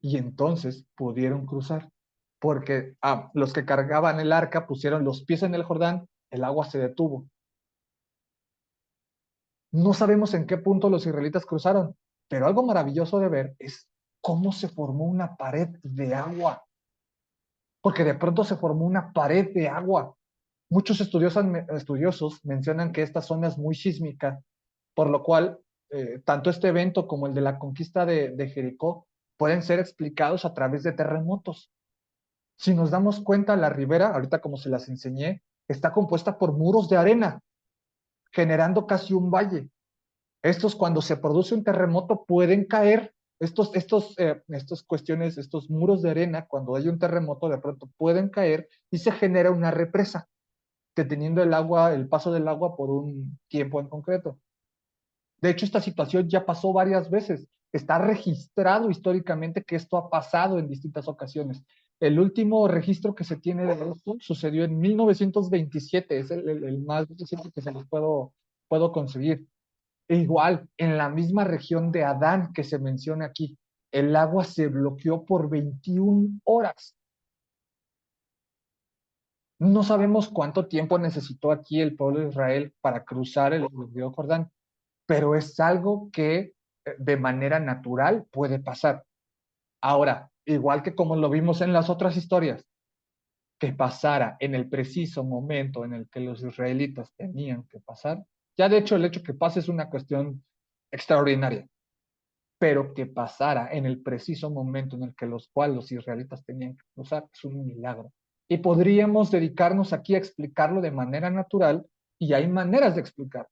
y entonces pudieron cruzar, porque los que cargaban el arca pusieron los pies en el Jordán, el agua se detuvo. No sabemos en qué punto los israelitas cruzaron, pero algo maravilloso de ver es cómo se formó una pared de agua, porque de pronto se formó una pared de agua. Muchos estudiosos mencionan que esta zona es muy sísmica, por lo cual tanto este evento como el de la conquista de Jericó pueden ser explicados a través de terremotos. Si nos damos cuenta, la ribera, ahorita como se las enseñé, está compuesta por muros de arena, generando casi un valle. Estos, cuando se produce un terremoto, pueden caer. Estos muros de arena, cuando hay un terremoto, de pronto pueden caer y se genera una represa, deteniendo el paso del agua por un tiempo en concreto. De hecho, esta situación ya pasó varias veces. Está registrado históricamente que esto ha pasado en distintas ocasiones. El último registro que se tiene de esto sucedió en 1927, es el más reciente que se les puedo conseguir. E igual, en la misma región de Adán que se menciona aquí, el agua se bloqueó por 21 horas. No sabemos cuánto tiempo necesitó aquí el pueblo de Israel para cruzar el río Jordán, pero es algo que de manera natural puede pasar. Ahora, igual que como lo vimos en las otras historias, que pasara en el preciso momento en el que los israelitas tenían que pasar, ya de hecho el hecho que pase es una cuestión extraordinaria, pero que pasara en el preciso momento en el que los israelitas tenían que cruzar es un milagro. Y podríamos dedicarnos aquí a explicarlo de manera natural, y hay maneras de explicarlo,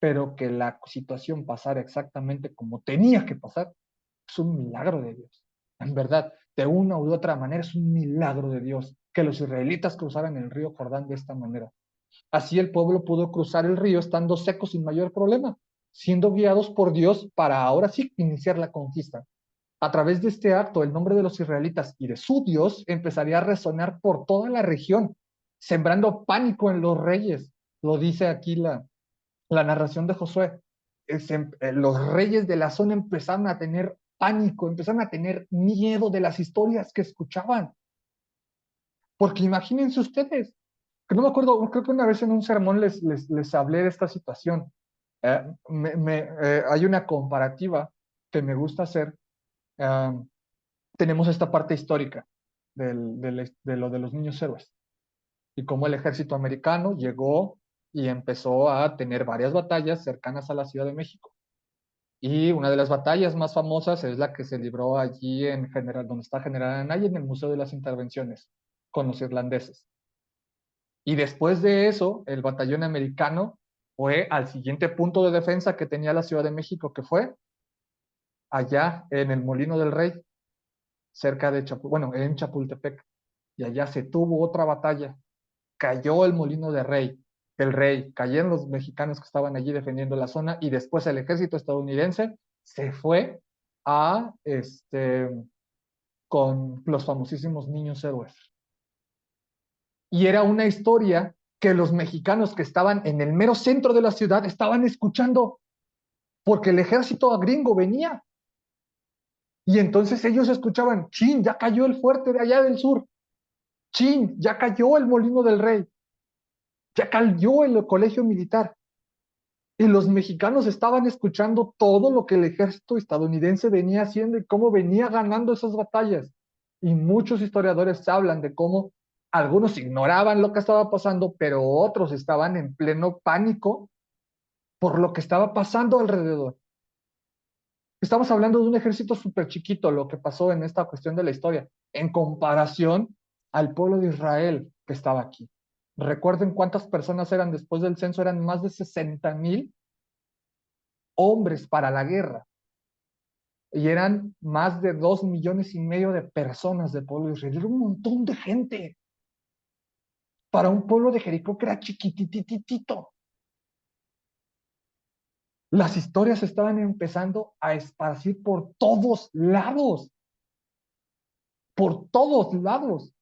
pero que la situación pasara exactamente como tenía que pasar, es un milagro de Dios. En verdad, de una u otra manera es un milagro de Dios que los israelitas cruzaran el río Jordán de esta manera. Así el pueblo pudo cruzar el río estando seco sin mayor problema, siendo guiados por Dios para ahora sí iniciar la conquista. A través de este acto, el nombre de los israelitas y de su Dios empezaría a resonar por toda la región, sembrando pánico en los reyes. Lo dice aquí la narración de Josué. Los reyes de la zona empezaron a tener pánico, empezaron a tener miedo de las historias que escuchaban. Porque imagínense ustedes, que no me acuerdo, creo que una vez en un sermón les hablé de esta situación. Hay una comparativa que me gusta hacer. Tenemos esta parte histórica de lo de los niños héroes y cómo el ejército americano llegó y empezó a tener varias batallas cercanas a la Ciudad de México. Y una de las batallas más famosas es la que se libró allí en General, donde está General Anaya, en el Museo de las Intervenciones, con los irlandeses. Y después de eso, el batallón americano fue al siguiente punto de defensa que tenía la Ciudad de México, que fue allá en el Molino del Rey, cerca de en Chapultepec. Y allá se tuvo otra batalla. Cayó el Molino del Rey, cayeron los mexicanos que estaban allí defendiendo la zona y después el ejército estadounidense se fue a con los famosísimos niños héroes. Y era una historia que los mexicanos que estaban en el mero centro de la ciudad estaban escuchando, porque el ejército gringo venía. Y entonces ellos escuchaban, chin, ya cayó el fuerte de allá del sur, chin, ya cayó el Molino del Rey, ya cayó el colegio militar. Y los mexicanos estaban escuchando todo lo que el ejército estadounidense venía haciendo y cómo venía ganando esas batallas. Y muchos historiadores hablan de cómo algunos ignoraban lo que estaba pasando, pero otros estaban en pleno pánico por lo que estaba pasando alrededor. Estamos hablando de un ejército súper chiquito, lo que pasó en esta cuestión de la historia, en comparación al pueblo de Israel que estaba aquí. Recuerden cuántas personas eran después del censo, eran más de 60,000 hombres para la guerra. Y eran más de 2,5 millones de personas del pueblo de Israel. Era un montón de gente para un pueblo de Jericó que era chiquitititito. Las historias estaban empezando a esparcir por todos lados. Por todos lados.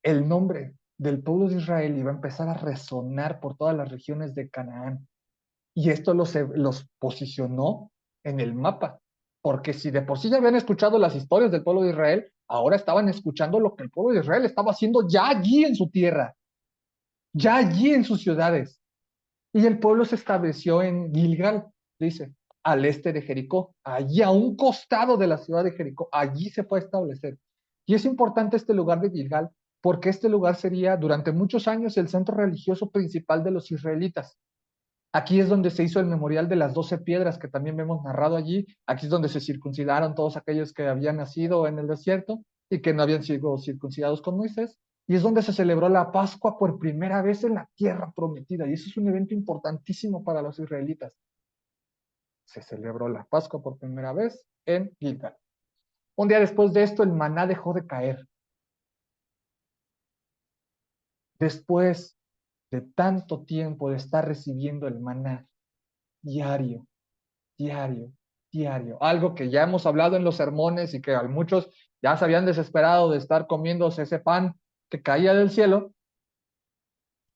El nombre del pueblo de Israel iba a empezar a resonar por todas las regiones de Canaán. Y esto los posicionó en el mapa. Porque si de por sí ya habían escuchado las historias del pueblo de Israel, ahora estaban escuchando lo que el pueblo de Israel estaba haciendo ya allí en su tierra, ya allí en sus ciudades. Y el pueblo se estableció en Gilgal, dice, al este de Jericó, allí a un costado de la ciudad de Jericó, allí se fue a establecer. Y es importante este lugar de Gilgal, porque este lugar sería durante muchos años el centro religioso principal de los israelitas. Aquí es donde se hizo el memorial de las 12 piedras que también vemos narrado allí. Aquí es donde se circuncidaron todos aquellos que habían nacido en el desierto y que no habían sido circuncidados con Moisés. Y es donde se celebró la Pascua por primera vez en la tierra prometida. Y eso es un evento importantísimo para los israelitas. Se celebró la Pascua por primera vez en Gilgal. Un día después de esto, el maná dejó de caer. Después de tanto tiempo de estar recibiendo el maná diario, diario. Algo que ya hemos hablado en los sermones y que muchos ya se habían desesperado de estar comiéndose ese pan que caía del cielo.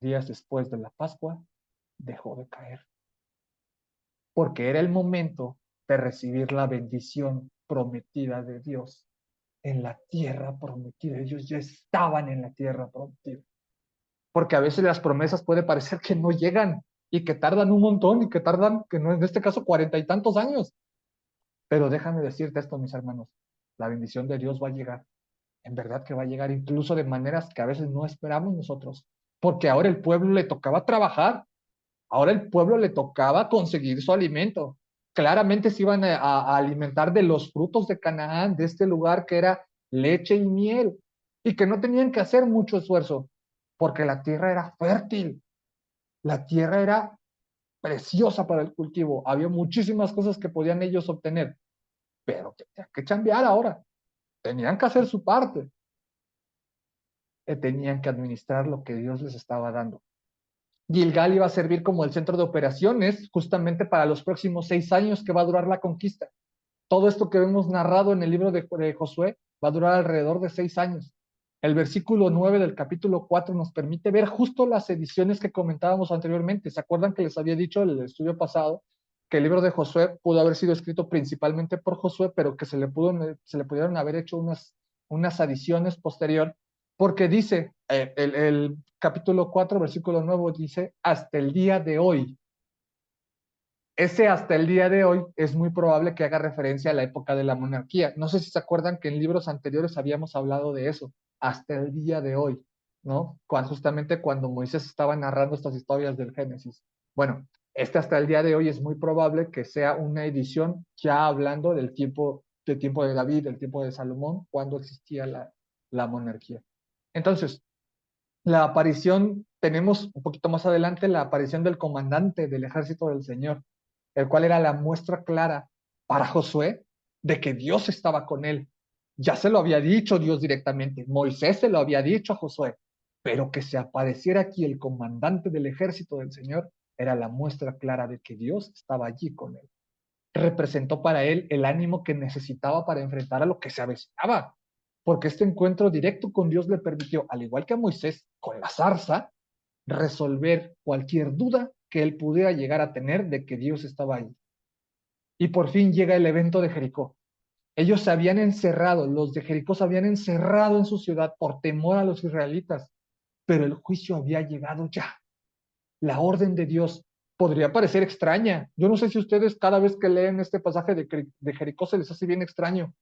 Días después de la Pascua, dejó de caer. Porque era el momento de recibir la bendición prometida de Dios en la tierra prometida. Ellos ya estaban en la tierra prometida. Porque a veces las promesas puede parecer que no llegan y que tardan un montón y que tardan, que no en este caso, 40 y tantos años. Pero déjame decirte esto, mis hermanos, la bendición de Dios va a llegar. En verdad que va a llegar incluso de maneras que a veces no esperamos nosotros. Porque ahora el pueblo le tocaba trabajar. Ahora el pueblo le tocaba conseguir su alimento. Claramente se iban a alimentar de los frutos de Canaán, de este lugar que era leche y miel. Y que no tenían que hacer mucho esfuerzo. Porque la tierra era fértil. La tierra era preciosa para el cultivo. Había muchísimas cosas que podían ellos obtener, pero tenían que chambear ahora, tenían que hacer su parte, tenían que administrar lo que Dios les estaba dando. Gilgal iba a servir como el centro de operaciones justamente para los próximos 6 años que va a durar la conquista. Todo esto que vemos narrado en el libro de Josué va a durar alrededor de 6 años. El versículo 9 del capítulo 4 nos permite ver justo las ediciones que comentábamos anteriormente. ¿Se acuerdan que les había dicho en el estudio pasado que el libro de Josué pudo haber sido escrito principalmente por Josué, pero que se le pudieron haber hecho unas adiciones posterior? Porque dice, el capítulo 4, versículo 9 dice, hasta el día de hoy. Ese hasta el día de hoy es muy probable que haga referencia a la época de la monarquía. No sé si se acuerdan que en libros anteriores habíamos hablado de eso, hasta el día de hoy, ¿no? Justamente cuando Moisés estaba narrando estas historias del Génesis. Bueno, hasta el día de hoy es muy probable que sea una edición ya hablando del tiempo de David, del tiempo de Salomón, cuando existía la monarquía. Entonces, la aparición, tenemos un poquito más adelante la aparición del comandante del ejército del Señor, el cual era la muestra clara para Josué de que Dios estaba con él. Ya se lo había dicho Dios directamente, Moisés se lo había dicho a Josué, pero que se apareciera aquí el comandante del ejército del Señor era la muestra clara de que Dios estaba allí con él. Representó para él el ánimo que necesitaba para enfrentar a lo que se avecinaba, porque este encuentro directo con Dios le permitió, al igual que a Moisés con la zarza, resolver cualquier duda que él pudiera llegar a tener de que Dios estaba ahí. Y por fin llega el evento de Jericó. Ellos se habían encerrado, los de Jericó se habían encerrado en su ciudad por temor a los israelitas, pero el juicio había llegado ya. La orden de Dios podría parecer extraña. Yo no sé si ustedes cada vez que leen este pasaje de Jericó se les hace bien extraño.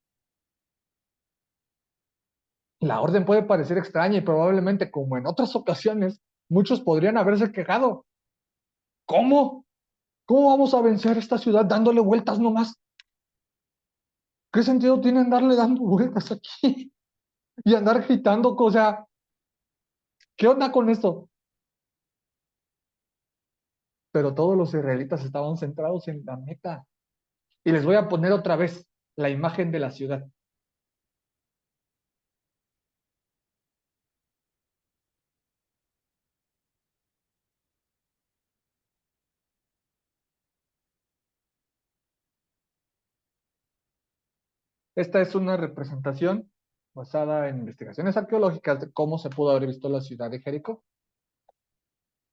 La orden puede parecer extraña y probablemente, como en otras ocasiones, muchos podrían haberse quejado. ¿Cómo? ¿Cómo vamos a vencer esta ciudad dándole vueltas nomás? ¿Qué sentido tiene andarle dando vueltas aquí? Y andar gritando, o sea, ¿qué onda con esto? Pero todos los israelitas estaban centrados en la meta. Y les voy a poner otra vez la imagen de la ciudad. Esta es una representación basada en investigaciones arqueológicas de cómo se pudo haber visto la ciudad de Jericó.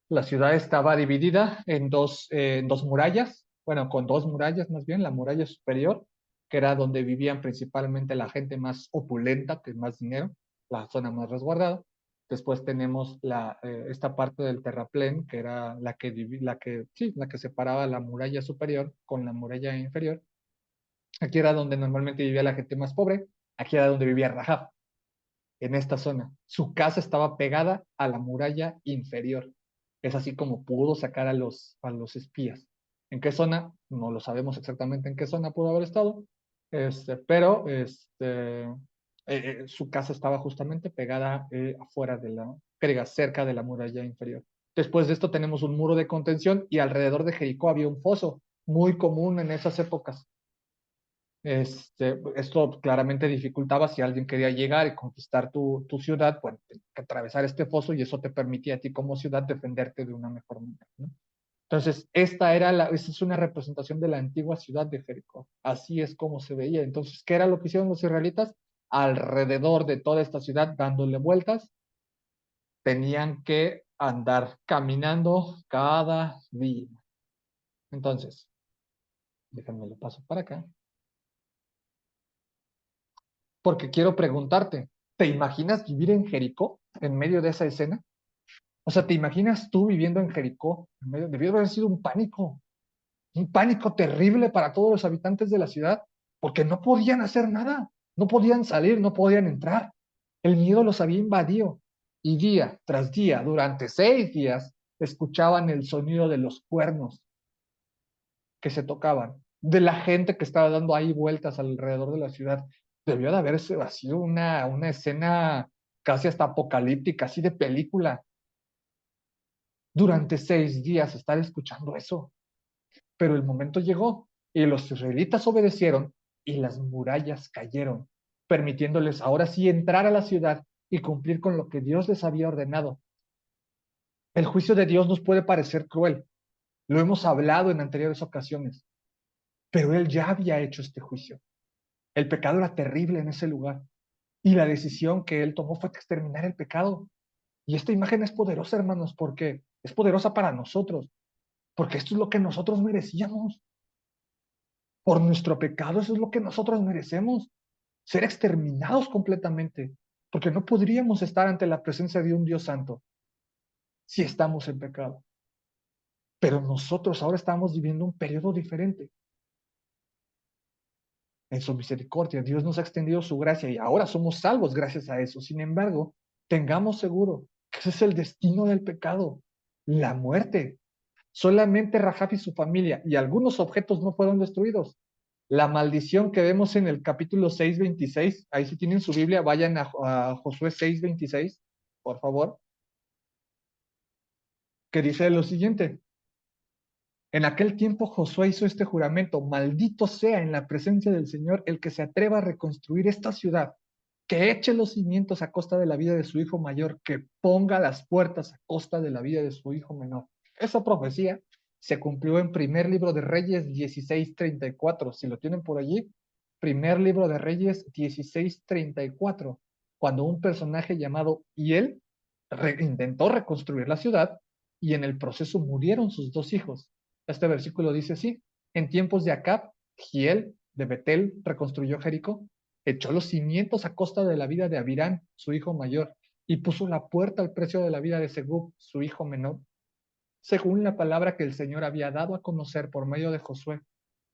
La ciudad estaba dividida en dos murallas, bueno, con 2 murallas más bien, la muralla superior, que era donde vivían principalmente la gente más opulenta, que más dinero, la zona más resguardada. Después tenemos esta parte del terraplén, que era la que separaba la muralla superior con la muralla inferior. Aquí era donde normalmente vivía la gente más pobre, aquí era donde vivía Rahab, en esta zona. Su casa estaba pegada a la muralla inferior. Es así como pudo sacar a los espías. ¿En qué zona? No lo sabemos exactamente en qué zona pudo haber estado, pero su casa estaba justamente pegada afuera cerca de la muralla inferior. Después de esto tenemos un muro de contención y alrededor de Jericó había un foso, muy común en esas épocas. Esto claramente dificultaba si alguien quería llegar y conquistar tu ciudad, pues tenía que atravesar este foso y eso te permitía a ti como ciudad defenderte de una mejor manera, ¿no? Entonces, esta es una representación de la antigua ciudad de Jericó. Así es como se veía. Entonces, ¿qué era lo que hicieron los israelitas? Alrededor de toda esta ciudad, dándole vueltas, tenían que andar caminando cada día. Entonces, déjenme lo paso para acá. Porque quiero preguntarte, ¿te imaginas vivir en Jericó en medio de esa escena? O sea, ¿te imaginas tú viviendo en Jericó? Debió haber sido un pánico terrible para todos los habitantes de la ciudad, porque no podían hacer nada, no podían salir, no podían entrar. El miedo los había invadido. Y día tras día, durante 6 días, escuchaban el sonido de los cuernos que se tocaban, de la gente que estaba dando ahí vueltas alrededor de la ciudad. Debió de haber sido una escena casi hasta apocalíptica, así de película. Durante 6 días estar escuchando eso. Pero el momento llegó y los israelitas obedecieron y las murallas cayeron, permitiéndoles ahora sí entrar a la ciudad y cumplir con lo que Dios les había ordenado. El juicio de Dios nos puede parecer cruel. Lo hemos hablado en anteriores ocasiones, pero Él ya había hecho este juicio. El pecado era terrible en ese lugar y la decisión que Él tomó fue exterminar el pecado. Y esta imagen es poderosa, hermanos, porque es poderosa para nosotros, porque esto es lo que nosotros merecíamos. Por nuestro pecado, eso es lo que nosotros merecemos, ser exterminados completamente, porque no podríamos estar ante la presencia de un Dios santo si estamos en pecado. Pero nosotros ahora estamos viviendo un periodo diferente. En su misericordia, Dios nos ha extendido su gracia y ahora somos salvos gracias a eso. Sin embargo, tengamos seguro que ese es el destino del pecado, la muerte. Solamente Rahab y su familia y algunos objetos no fueron destruidos. La maldición que vemos en el capítulo 6:26, ahí si tienen su Biblia, vayan a Josué 6:26, por favor, que dice lo siguiente: en aquel tiempo Josué hizo este juramento: maldito sea en la presencia del Señor el que se atreva a reconstruir esta ciudad, que eche los cimientos a costa de la vida de su hijo mayor, que ponga las puertas a costa de la vida de su hijo menor. Esa profecía se cumplió en primer libro de Reyes 16:34. Si lo tienen por allí, primer libro de Reyes 16:34, cuando un personaje llamado Hiel intentó reconstruir la ciudad y en el proceso murieron sus dos hijos. Este versículo dice así: en tiempos de Acab, Giel de Betel reconstruyó Jericó, echó los cimientos a costa de la vida de Abirán, su hijo mayor, y puso la puerta al precio de la vida de Segub, su hijo menor, según la palabra que el Señor había dado a conocer por medio de Josué,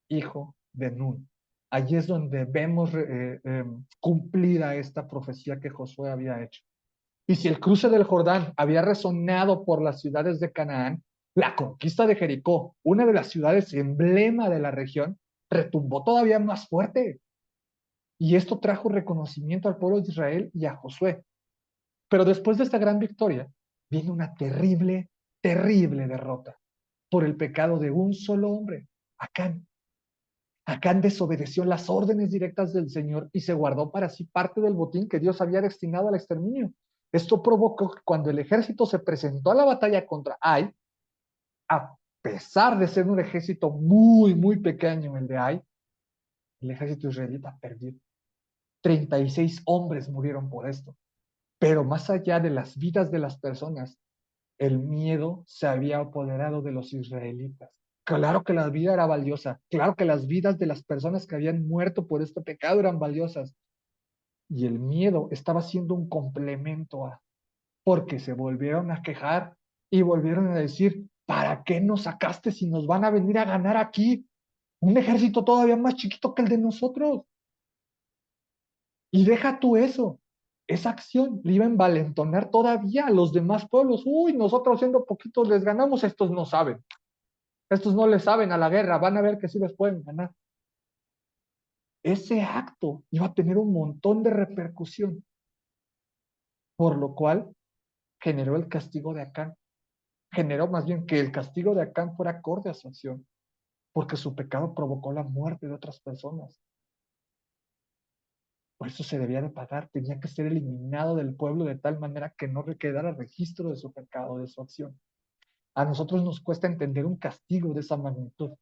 hijo de Nun. Allí es donde vemos cumplida esta profecía que Josué había hecho. Y si el cruce del Jordán había resonado por las ciudades de Canaán, la conquista de Jericó, una de las ciudades emblema de la región, retumbó todavía más fuerte. Y esto trajo reconocimiento al pueblo de Israel y a Josué. Pero después de esta gran victoria, viene una terrible, terrible derrota por el pecado de un solo hombre, Acán. Acán desobedeció las órdenes directas del Señor y se guardó para sí parte del botín que Dios había destinado al exterminio. Esto provocó que cuando el ejército se presentó a la batalla contra Ai, a pesar de ser un ejército muy, muy pequeño el de Ai, el ejército israelita perdió. 36 hombres murieron por esto. Pero más allá de las vidas de las personas, el miedo se había apoderado de los israelitas. Claro que la vida era valiosa, claro que las vidas de las personas que habían muerto por este pecado eran valiosas. Y el miedo estaba siendo un complemento a, porque se volvieron a quejar y volvieron a decir: ¿para qué nos sacaste si nos van a venir a ganar aquí? Un ejército todavía más chiquito que el de nosotros. Y deja tú eso. Esa acción le iba a envalentonar todavía a los demás pueblos. Uy, nosotros siendo poquitos les ganamos, estos no saben. Estos no le saben a la guerra, van a ver que sí les pueden ganar. Ese acto iba a tener un montón de repercusión, por lo cual generó el castigo de Acán. Generó más bien que el castigo de Acán fuera acorde a su acción, porque su pecado provocó la muerte de otras personas. Por eso se debía de pagar, tenía que ser eliminado del pueblo de tal manera que no quedara registro de su pecado, de su acción. A nosotros nos cuesta entender un castigo de esa magnitud,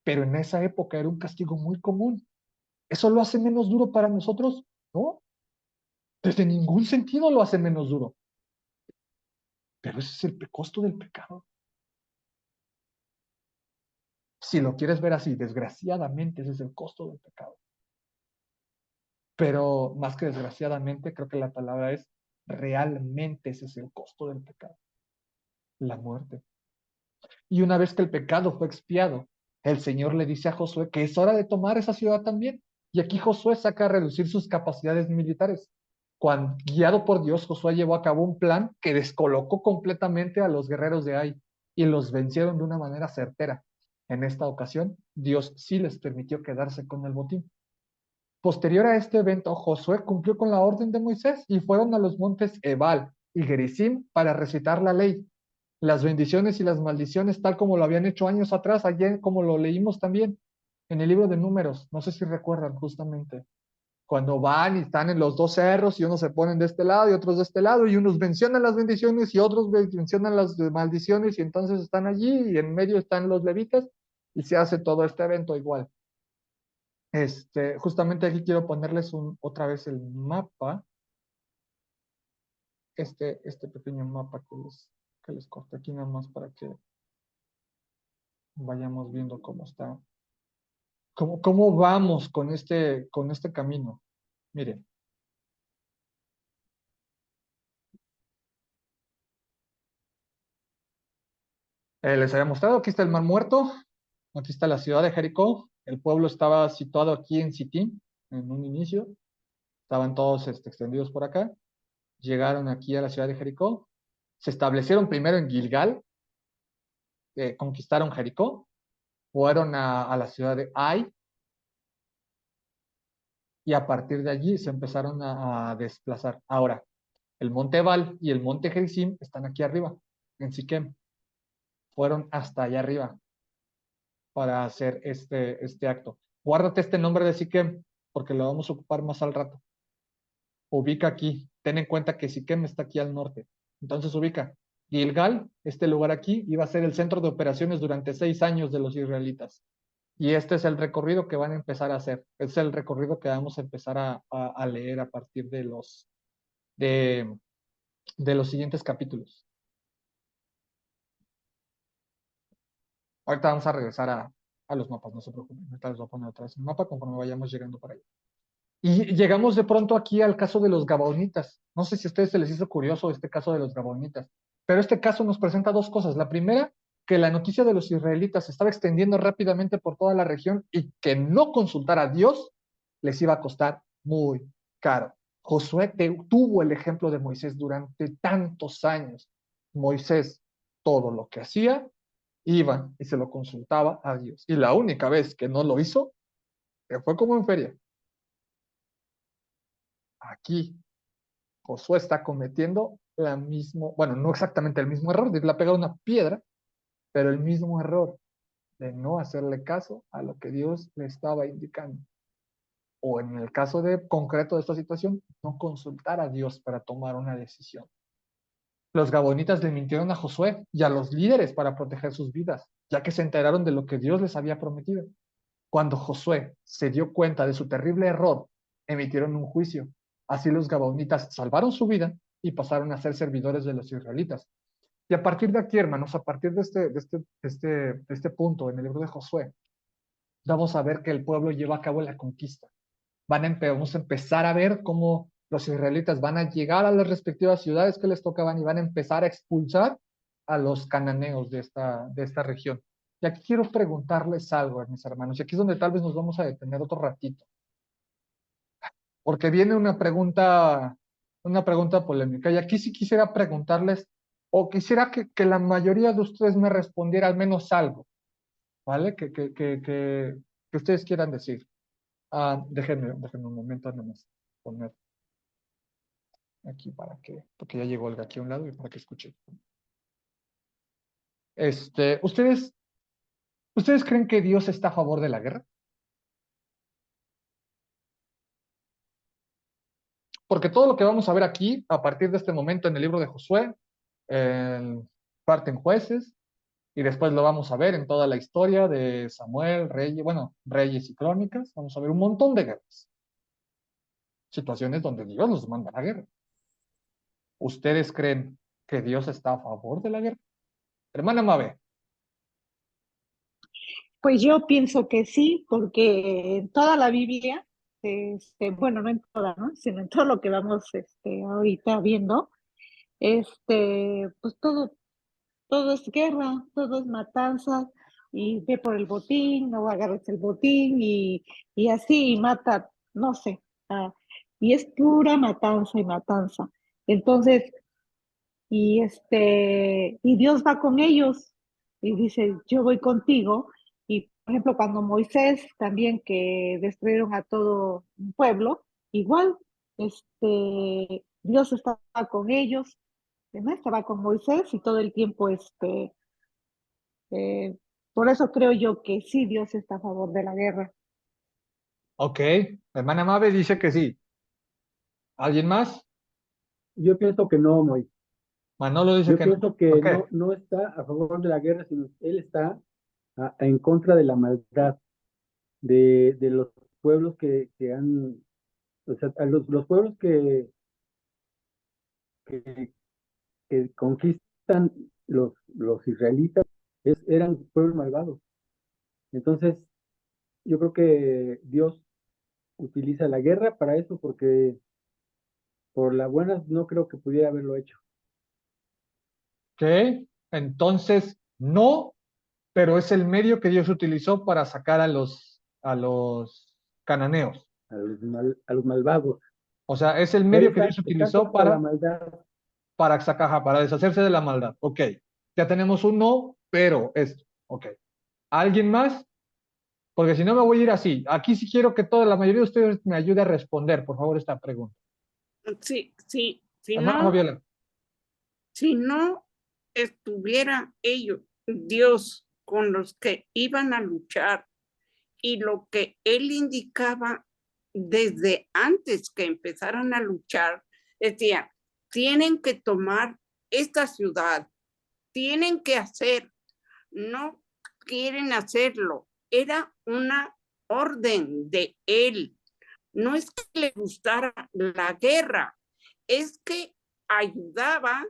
pero en esa época era un castigo muy común. ¿Eso lo hace menos duro para nosotros? No, desde ningún sentido lo hace menos duro. Pero ese es el costo del pecado. Si lo quieres ver así, desgraciadamente ese es el costo del pecado. Pero más que desgraciadamente, creo que la palabra es realmente ese es el costo del pecado, la muerte. Y una vez que el pecado fue expiado, el Señor le dice a Josué que es hora de tomar esa ciudad también. Y aquí Josué saca a reducir sus capacidades militares. Cuando, guiado por Dios, Josué llevó a cabo un plan que descolocó completamente a los guerreros de Ai y los vencieron de una manera certera. En esta ocasión, Dios sí les permitió quedarse con el botín. Posterior a este evento, Josué cumplió con la orden de Moisés y fueron a los montes Ebal y Gerizim para recitar la ley, las bendiciones y las maldiciones, tal como lo habían hecho años atrás, ayer como lo leímos también en el libro de Números. No sé si recuerdan justamente. Cuando van y están en los dos cerros y unos se ponen de este lado y otros de este lado y unos mencionan las bendiciones y otros mencionan las maldiciones y entonces están allí y en medio están los levitas y se hace todo este evento igual. Justamente aquí quiero ponerles otra vez el mapa, este pequeño mapa que les corté aquí nada más para que vayamos viendo cómo está, cómo vamos con este camino. Miren. Les había mostrado, aquí está el Mar Muerto, aquí está la ciudad de Jericó, el pueblo estaba situado aquí en Sitín, en un inicio, estaban todos extendidos por acá, llegaron aquí a la ciudad de Jericó, se establecieron primero en Gilgal, conquistaron Jericó, fueron a la ciudad de Ai, y a partir de allí se empezaron a desplazar. Ahora, el monte Ebal y el monte Gerizim están aquí arriba, en Siquem, fueron hasta allá arriba para hacer este acto. Guárdate este nombre de Siquem, porque lo vamos a ocupar más al rato. Ubica aquí, ten en cuenta que Siquem está aquí al norte. Entonces ubica, Gilgal, este lugar aquí, iba a ser el centro de operaciones durante 6 años de los israelitas. Y este es el recorrido que van a empezar a hacer. Es el recorrido que vamos a empezar a leer a partir de los siguientes capítulos. Ahorita vamos a regresar a los mapas, no se preocupen. Ahorita les voy a poner otra vez el mapa conforme vayamos llegando para allá. Y llegamos de pronto aquí al caso de los Gabaonitas. No sé si a ustedes se les hizo curioso este caso de los Gabaonitas, pero este caso nos presenta dos cosas. La primera, que la noticia de los israelitas se estaba extendiendo rápidamente por toda la región y que no consultar a Dios les iba a costar muy caro. Josué tuvo el ejemplo de Moisés durante tantos años. Moisés, todo lo que hacía, iba y se lo consultaba a Dios. Y la única vez que no lo hizo, fue como en feria. Aquí Josué está cometiendo la mismo, bueno, no exactamente el mismo error, de irle a pegar una piedra, pero el mismo error de no hacerle caso a lo que Dios le estaba indicando. O en el caso de concreto de esta situación, no consultar a Dios para tomar una decisión. Los gabonitas le mintieron a Josué y a los líderes para proteger sus vidas, ya que se enteraron de lo que Dios les había prometido. Cuando Josué se dio cuenta de su terrible error, emitieron un juicio. Así los gabaonitas salvaron su vida y pasaron a ser servidores de los israelitas. Y a partir de aquí, hermanos, a partir de este punto en el libro de Josué, vamos a ver que el pueblo lleva a cabo la conquista. Vamos a empezar a ver cómo los israelitas van a llegar a las respectivas ciudades que les tocaban y van a empezar a expulsar a los cananeos de esta región. Y aquí quiero preguntarles algo, mis hermanos, y aquí es donde tal vez nos vamos a detener otro ratito. Porque viene una pregunta polémica. Y aquí sí quisiera preguntarles, o quisiera que la mayoría de ustedes me respondiera al menos algo, ¿vale? Que ustedes quieran decir. Déjenme un momento nomás poner aquí porque ya llegó Olga aquí a un lado y para que escuche. ¿Ustedes creen que Dios está a favor de la guerra? Porque todo lo que vamos a ver aquí, a partir de este momento en el libro de Josué, parte en Jueces, y después lo vamos a ver en toda la historia de Samuel, Reyes y Crónicas, vamos a ver un montón de guerras. Situaciones donde Dios nos manda a la guerra. ¿Ustedes creen que Dios está a favor de la guerra? Hermana Mabe. Pues yo pienso que sí, porque en toda la Biblia, bueno, no en toda, ¿no? Sino en todo lo que vamos ahorita viendo, pues todo es guerra, todo es matanza, y ve por el botín, no agarres el botín, y así, y mata, no sé, y es pura matanza y matanza. Entonces, y Dios va con ellos, y dice, yo voy contigo, y por ejemplo, cuando Moisés también que destruyeron a todo un pueblo, igual, Dios estaba con ellos, ¿no? Estaba con Moisés y todo el tiempo, por eso creo yo que sí, Dios está a favor de la guerra. Ok, la hermana Mabe dice que sí. ¿Alguien más? Yo pienso que no, Moy. Manolo dice Yo que no. pienso que Ok, no está a favor de la guerra, sino él está en contra de la maldad, de los pueblos que han, o sea, a los pueblos que, que conquistan los israelitas eran pueblos malvados. Entonces, yo creo que Dios utiliza la guerra para eso, porque por las buenas no creo que pudiera haberlo hecho. ok. Entonces, no, pero es el medio que Dios utilizó para sacar a los cananeos. A los malvados. O sea, es el Él medio que Dios está utilizó contra la maldad. para sacar, ajá, para deshacerse de la maldad. Ok, ya tenemos un no, pero esto. Ok. ¿Alguien más? Porque si no me voy a ir así. Aquí sí quiero que toda la mayoría de ustedes me ayude a responder, por favor, esta pregunta. Sí, sí, Hermana Fabiola. si no estuviera ellos, Dios, con los que iban a luchar y lo que él indicaba desde antes que empezaran a luchar, decía, tienen que tomar esta ciudad, tienen que hacer, no quieren hacerlo. Era una orden de él. No es que le gustara la guerra, es que ayudaba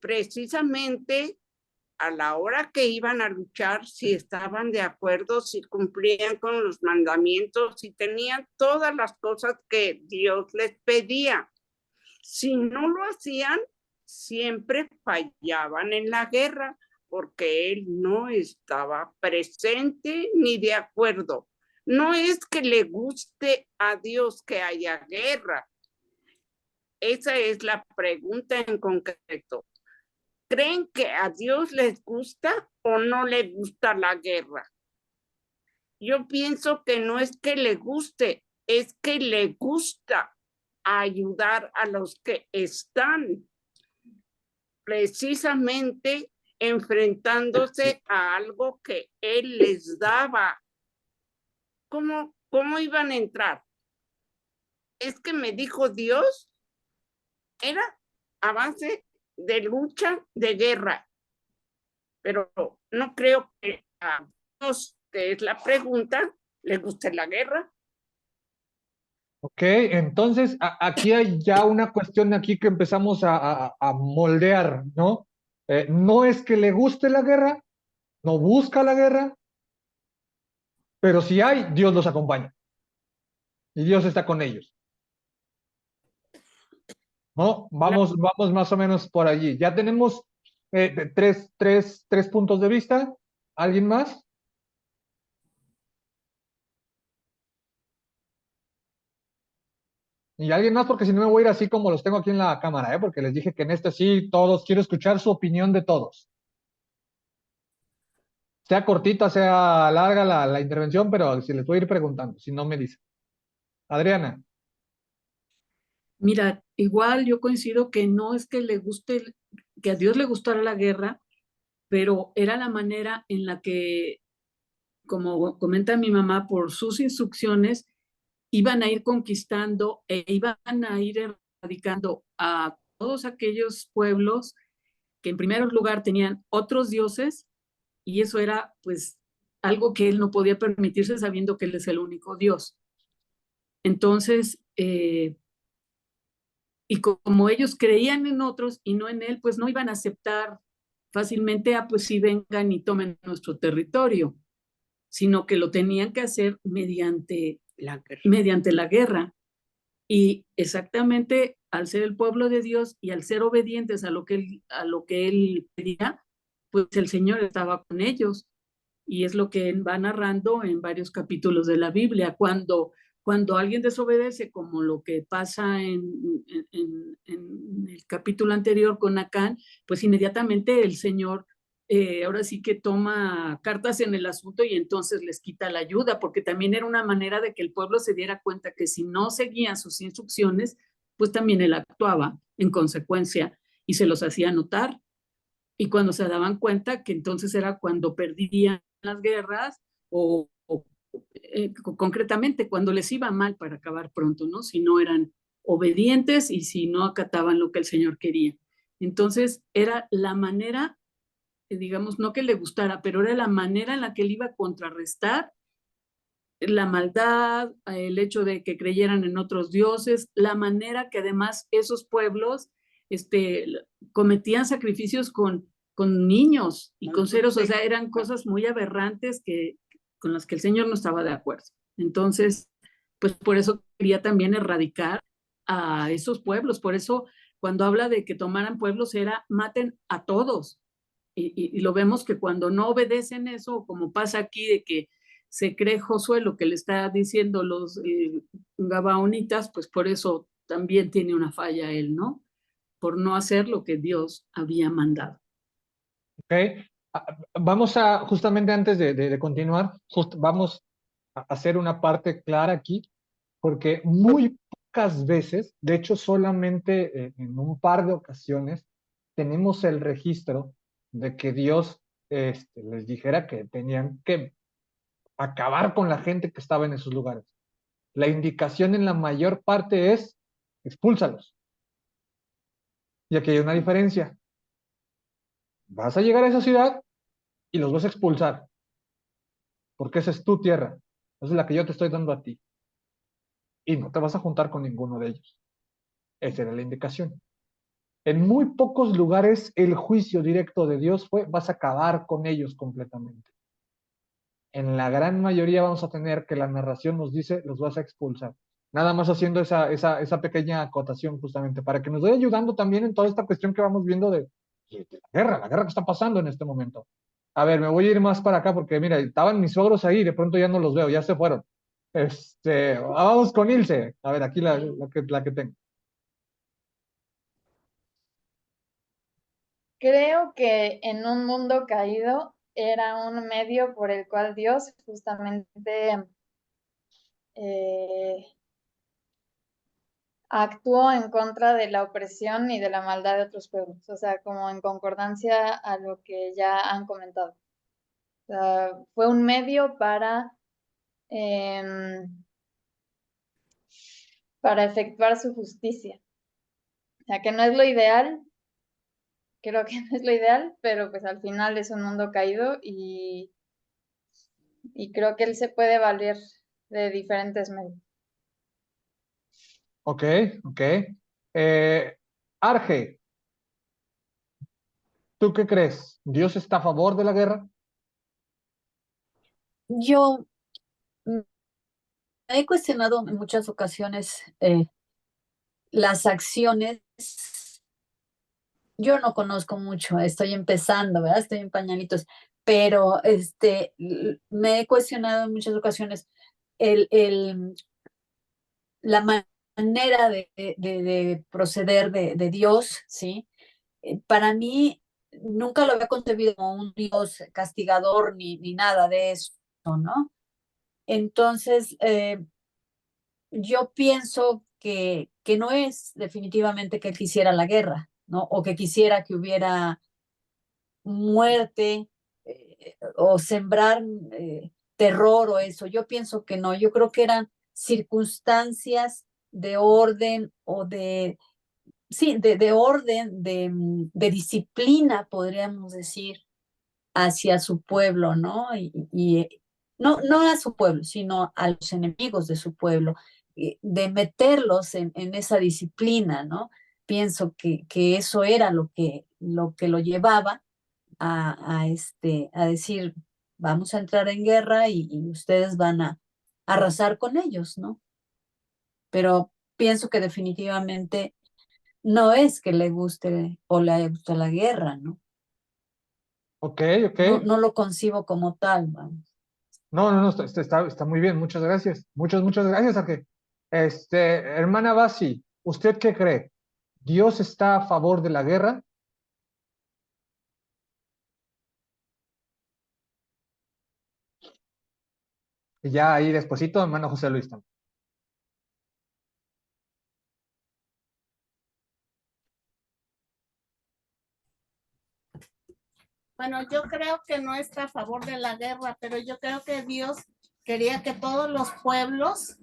precisamente a la hora que iban a luchar, si estaban de acuerdo, si cumplían con los mandamientos, si tenían todas las cosas que Dios les pedía. Si no lo hacían, siempre fallaban en la guerra porque él no estaba presente ni de acuerdo. No es que le guste a Dios que haya guerra. Esa es la pregunta en concreto. ¿Creen que a Dios les gusta o no le gusta la guerra? Yo pienso que no es que le guste, es que le gusta ayudar a los que están precisamente enfrentándose a algo que él les daba. ¿Cómo iban a entrar? Es que me dijo Dios, era a base de lucha, de guerra. Pero no creo que a Dios, que es la pregunta, le guste la guerra. Ok, entonces aquí hay ya una cuestión aquí que empezamos a moldear, ¿no? No es que le guste la guerra, no busca la guerra, pero si hay, Dios los acompaña y Dios está con ellos, ¿no? Vamos más o menos por allí. Ya tenemos tres puntos de vista. ¿Alguien más? Y alguien más, porque si no me voy a ir así como los tengo aquí en la cámara, ¿eh? Porque les dije que en este sí, todos, quiero escuchar su opinión de todos. Sea cortita, sea larga la intervención, pero si les voy a ir preguntando, si no me dicen. Adriana. Mira, igual yo coincido que no es que le guste, que a Dios le gustara la guerra, pero era la manera en la que, como comenta mi mamá, por sus instrucciones, iban a ir conquistando e iban a ir erradicando a todos aquellos pueblos que en primer lugar tenían otros dioses, y eso era pues algo que él no podía permitirse sabiendo que él es el único Dios. Entonces, y como ellos creían en otros y no en él, pues no iban a aceptar fácilmente, pues sí, vengan y tomen nuestro territorio, sino que lo tenían que hacer mediante la guerra. Y exactamente al ser el pueblo de Dios y al ser obedientes a lo que él pedía, pues el Señor estaba con ellos. Y es lo que va narrando en varios capítulos de la Biblia. Cuando alguien desobedece, como lo que pasa en el capítulo anterior con Acán, pues inmediatamente el Señor ahora sí que toma cartas en el asunto y entonces les quita la ayuda, porque también era una manera de que el pueblo se diera cuenta que si no seguían sus instrucciones, pues también él actuaba en consecuencia y se los hacía notar. Y cuando se daban cuenta que entonces era cuando perdían las guerras o concretamente cuando les iba mal para acabar pronto, ¿no? Si no eran obedientes y si no acataban lo que el Señor quería. Entonces era la manera, digamos, no que le gustara, pero era la manera en la que él iba a contrarrestar la maldad, el hecho de que creyeran en otros dioses, la manera que además esos pueblos cometían sacrificios con niños y con ceros, o sea, eran cosas muy aberrantes con las que el Señor no estaba de acuerdo. Entonces, pues por eso quería también erradicar a esos pueblos, por eso cuando habla de que tomaran pueblos era maten a todos. Y lo vemos que cuando no obedecen eso, como pasa aquí de que se cree Josué lo que le está diciendo los gabaonitas, pues por eso también tiene una falla él, ¿no? Por no hacer lo que Dios había mandado. ¿Ok? Vamos justamente antes de continuar, vamos a hacer una parte clara aquí, porque muy pocas veces, de hecho solamente en un par de ocasiones, tenemos el registro de que Dios les dijera que tenían que acabar con la gente que estaba en esos lugares. La indicación en la mayor parte es expúlsalos. Y aquí hay una diferencia. Vas a llegar a esa ciudad y los vas a expulsar, porque esa es tu tierra, esa es la que yo te estoy dando a ti. Y no te vas a juntar con ninguno de ellos. Esa era la indicación. En muy pocos lugares el juicio directo de Dios fue, vas a acabar con ellos completamente. En la gran mayoría vamos a tener que la narración nos dice, los vas a expulsar. Nada más haciendo esa pequeña acotación justamente, para que nos vaya ayudando también en toda esta cuestión que vamos viendo de la guerra que está pasando en este momento. A ver, me voy a ir más para acá porque mira, estaban mis suegros ahí, de pronto ya no los veo, ya se fueron. Vamos con Ilse. A ver, aquí la que tengo. Creo que en un mundo caído era un medio por el cual Dios justamente actuó en contra de la opresión y de la maldad de otros pueblos, o sea, como en concordancia a lo que ya han comentado. O sea, fue un medio para efectuar su justicia. O sea, que no es lo ideal, creo que no es lo ideal, pero pues al final es un mundo caído y creo que él se puede valer de diferentes medios. Ok, ok. Arge, ¿tú qué crees? ¿Dios está a favor de la guerra? Yo me he cuestionado en muchas ocasiones las acciones. Yo no conozco mucho, estoy empezando, ¿verdad? Estoy en pañalitos, pero me he cuestionado en muchas ocasiones el, la manera de proceder de Dios, ¿sí? Para mí nunca lo había concebido como un Dios castigador ni nada de eso, ¿no? Entonces, yo pienso que no es definitivamente que quisiera la guerra, ¿no? O que quisiera que hubiera muerte o sembrar terror o eso. Yo pienso que no, yo creo que eran circunstancias de orden o sí, de orden, de disciplina, podríamos decir, hacia su pueblo, ¿no? No a su pueblo, sino a los enemigos de su pueblo, de meterlos en esa disciplina, ¿no? Pienso que eso era lo llevaba a decir, vamos a entrar en guerra y ustedes van a arrasar con ellos, ¿no? Pero pienso que definitivamente no es que le guste o le gusta la guerra, ¿no? Ok, ok. No lo concibo como tal, vamos. No, está muy bien, muchas gracias. Muchas gracias, Arge. Hermana Basi, ¿usted qué cree? ¿Dios está a favor de la guerra? Y ya ahí despuesito, hermano José Luis también. Bueno, yo creo que no está a favor de la guerra, pero yo creo que Dios quería que todos los pueblos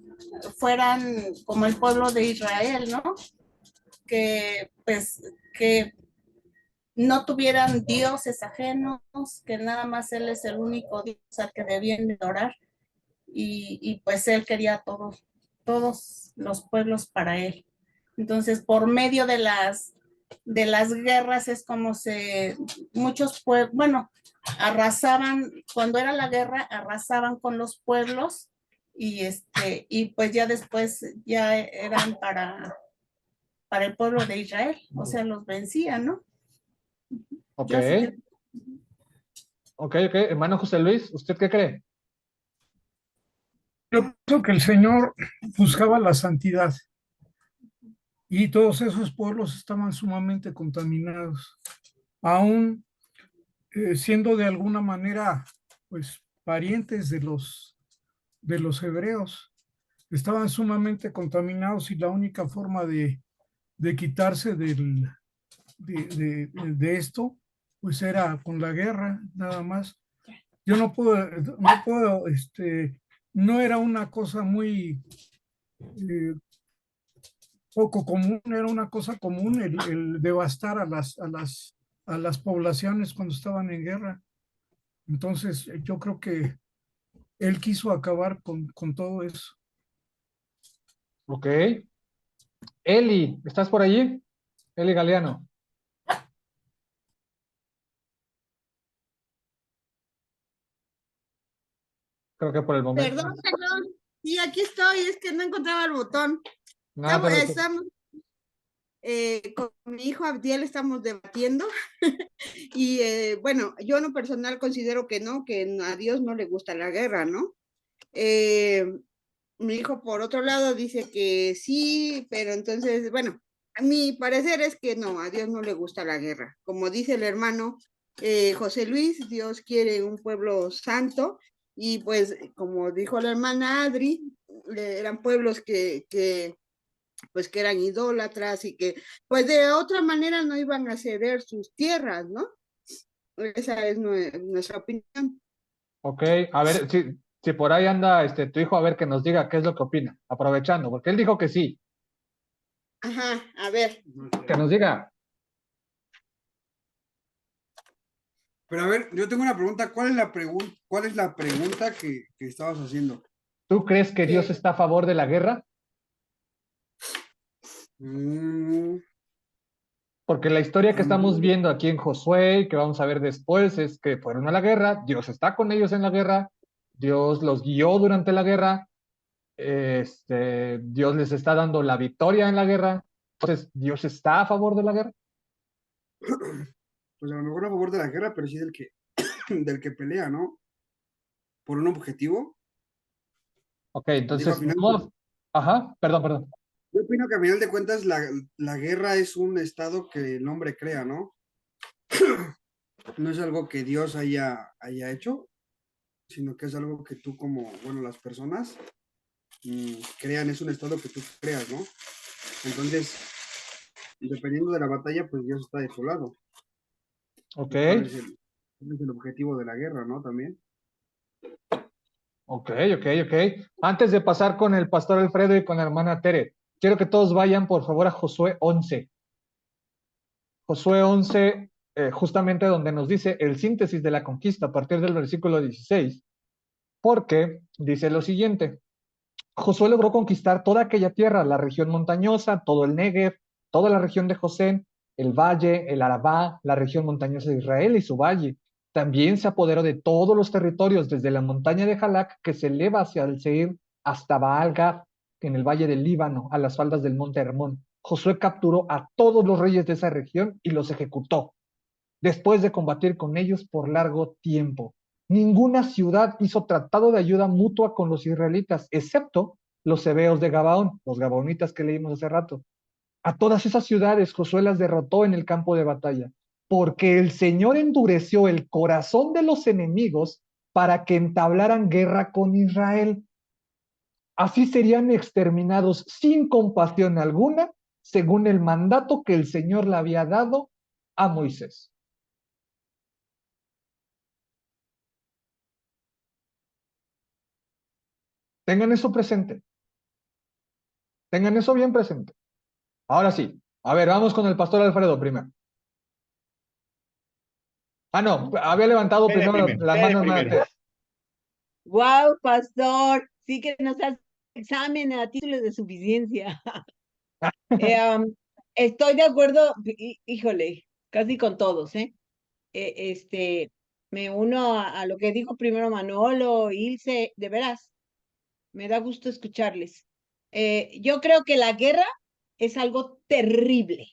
fueran como el pueblo de Israel, ¿no? Que pues que no tuvieran dioses ajenos, que nada más Él es el único Dios al que debían de adorar. Y pues Él quería todos los pueblos para Él. Entonces, por medio de las guerras es como muchos pueblos, bueno, arrasaban, cuando era la guerra, arrasaban con los pueblos y pues ya después ya eran para el pueblo de Israel, o sea, los vencían, ¿no? Ok, Yo así ok. Hermano José Luis, ¿usted qué cree? Yo creo que el Señor buscaba la santidad y todos esos pueblos estaban sumamente contaminados, aún siendo de alguna manera, pues, parientes de los hebreos. Estaban sumamente contaminados y la única forma de quitarse de esto, pues era con la guerra, nada más. Yo no puedo, no era una cosa muy poco común, era una cosa común el devastar a las poblaciones cuando estaban en guerra. Entonces, yo creo que él quiso acabar con todo eso. Ok. Eli, ¿estás por allí? Eli Galeano. Creo que por el momento. Perdón. Sí, aquí estoy, es que no encontraba el botón. Nada, Estamos con mi hijo Abdiel estamos debatiendo y bueno, yo en lo personal considero que no, que a Dios no le gusta la guerra, ¿no? Mi hijo por otro lado dice que sí, pero entonces, bueno, a mi parecer es que no, a Dios no le gusta la guerra. Como dice el hermano José Luis, Dios quiere un pueblo santo y pues como dijo la hermana Adri, eran pueblos pues que eran idólatras y que pues de otra manera no iban a ceder sus tierras, ¿no? Esa es nuestra opinión. Ok, a ver, si por ahí anda tu hijo, a ver que nos diga qué es lo que opina, aprovechando, porque él dijo que sí, Ajá, a ver. que nos diga. Pero a ver, yo tengo una pregunta. ¿Cuál es la pregunta que estabas haciendo? ¿Tú crees que Dios está a favor de la guerra? Porque la historia que estamos viendo aquí en Josué, que vamos a ver después, es que fueron a la guerra, Dios está con ellos en la guerra, Dios los guió durante la guerra, Dios les está dando la victoria en la guerra. Entonces, ¿Dios está a favor de la guerra? Pues a lo mejor a favor de la guerra, pero sí del que pelea, ¿no? Por un objetivo. Ok, Digo, entonces, no. Ajá, perdón. Yo opino que a final de cuentas la guerra es un estado que el hombre crea, ¿no? No es algo que Dios haya hecho, sino que es algo que tú como, bueno, las personas crean, es un estado que tú creas, ¿no? Entonces, dependiendo de la batalla, pues Dios está de tu lado. Ok. ¿Cuál es el objetivo de la guerra, no? También. Ok. Antes de pasar con el pastor Alfredo y con la hermana Tere, quiero que todos vayan, por favor, a Josué 11. Josué 11, justamente donde nos dice el síntesis de la conquista a partir del versículo 16, porque dice lo siguiente: Josué logró conquistar toda aquella tierra, la región montañosa, todo el Negev, toda la región de Josén, el valle, el Arabá, la región montañosa de Israel y su valle. También se apoderó de todos los territorios, desde la montaña de Jalac, que se eleva hacia el Seir, hasta Baal-Gad, en el valle del Líbano, a las faldas del monte Hermón. Josué capturó a todos los reyes de esa región y los ejecutó, después de combatir con ellos por largo tiempo. Ninguna ciudad hizo tratado de ayuda mutua con los israelitas, excepto los hebeos de Gabaón, los gabaonitas que leímos hace rato. A todas esas ciudades Josué las derrotó en el campo de batalla, porque el Señor endureció el corazón de los enemigos para que entablaran guerra con Israel. Así serían exterminados sin compasión alguna, según el mandato que el Señor le había dado a Moisés. Tengan eso presente. Tengan eso bien presente. Ahora sí. A ver, vamos con el pastor Alfredo primero. Ah, no, había levantado Pere primero primero, las Pere manos primero. Mates. Wow, pastor, sí que nos hace examen a título de suficiencia. Estoy de acuerdo, híjole, casi con todos, ¿eh? Me uno a lo que dijo primero Manolo, Ilse, de veras, me da gusto escucharles. Yo creo que la guerra es algo terrible.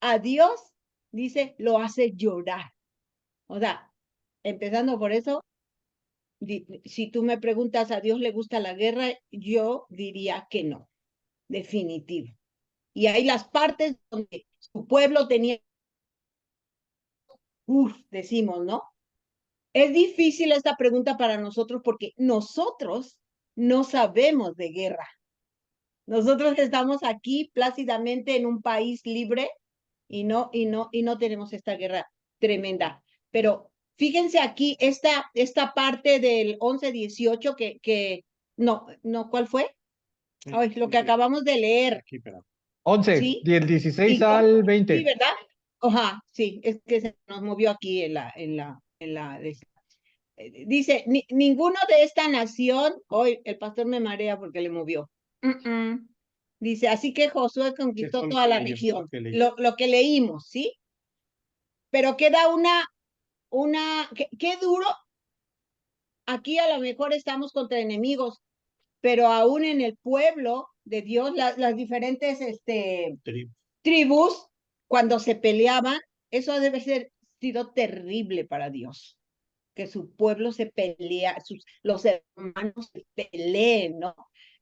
A Dios, dice, lo hace llorar. O sea, empezando por eso, si tú me preguntas, ¿a Dios le gusta la guerra? Yo diría que no, definitivo. Y hay las partes donde su pueblo tenía, decimos, ¿no? Es difícil esta pregunta para nosotros porque nosotros no sabemos de guerra. Nosotros estamos aquí plácidamente en un país libre y no tenemos esta guerra tremenda. Pero fíjense aquí, esta parte del 11-18 no, ¿cuál fue? Ay, lo que acabamos de leer. Aquí, espera. 11, ¿Sí? del 16 ¿Y al Sí, 20. ¿verdad? Ajá, sí, es que se nos movió aquí dice, ninguno de esta nación, hoy el pastor me marea porque le movió. Dice, así que Josué conquistó Eso es lo toda que la leí, región, lo que leí. lo que leímos, ¿sí? Pero queda qué duro, aquí a lo mejor estamos contra enemigos, pero aún en el pueblo de Dios, las diferentes tribus, cuando se peleaban, eso debe ser sido terrible para Dios, que su pueblo se pelea, los hermanos se peleen, ¿no?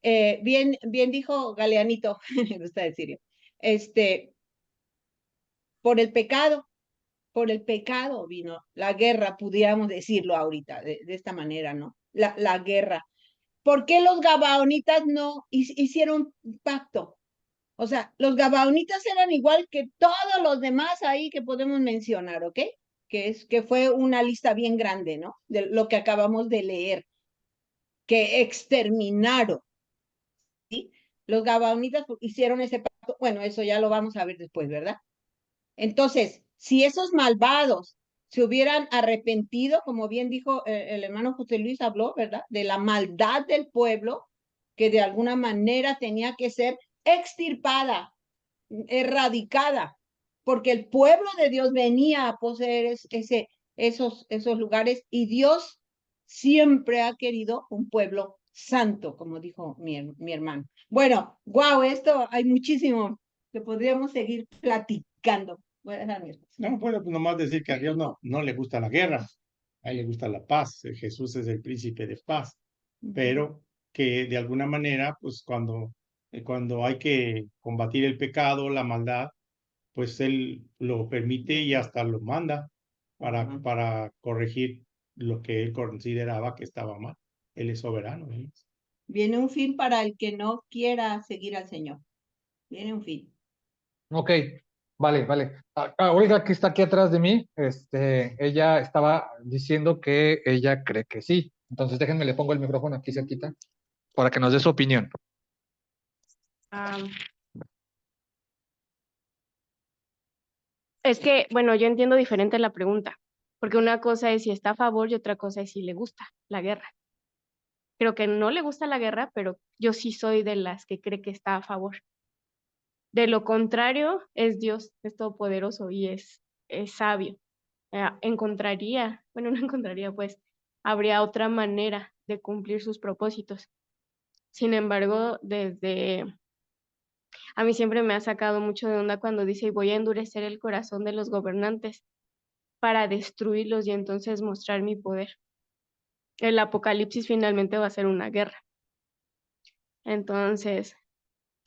Bien dijo Galeanito, me gusta decirlo, por el pecado vino la guerra, pudiéramos decirlo ahorita, de esta manera, ¿no? La guerra. ¿Por qué los gabaonitas no hicieron pacto? O sea, los gabaonitas eran igual que todos los demás ahí que podemos mencionar, ¿ok? Que fue una lista bien grande, ¿no? De lo que acabamos de leer, que exterminaron, ¿sí? Los gabaonitas hicieron ese pacto, bueno, eso ya lo vamos a ver después, ¿verdad? Entonces, si esos malvados se hubieran arrepentido, como bien dijo el hermano José Luis habló, ¿verdad? De la maldad del pueblo, que de alguna manera tenía que ser extirpada, erradicada, porque el pueblo de Dios venía a poseer esos lugares y Dios siempre ha querido un pueblo santo, como dijo mi hermano. Bueno, wow, esto hay muchísimo que podríamos seguir platicando. Voy a dejar mi espacio. No, puedo nomás decir que a Dios no le gusta la guerra, a él le gusta la paz. Jesús es el príncipe de paz, pero que de alguna manera, pues cuando hay que combatir el pecado, la maldad, pues él lo permite y hasta lo manda para corregir lo que él consideraba que estaba mal. Él es soberano. Viene un fin para el que no quiera seguir al Señor. Viene un fin. Ok, vale. Olga, que está aquí atrás de mí, ella estaba diciendo que ella cree que sí. Entonces déjenme, le pongo el micrófono aquí cerquita para que nos dé su opinión. Es que, bueno, yo entiendo diferente la pregunta, porque una cosa es si está a favor y otra cosa es si le gusta la guerra. Creo que no le gusta la guerra, pero yo sí soy de las que cree que está a favor. De lo contrario, es Dios, es todopoderoso y es sabio. Bueno, no encontraría, pues, habría otra manera de cumplir sus propósitos. Sin embargo, a mí siempre me ha sacado mucho de onda cuando dice, voy a endurecer el corazón de los gobernantes para destruirlos y entonces mostrar mi poder. El apocalipsis finalmente va a ser una guerra. Entonces,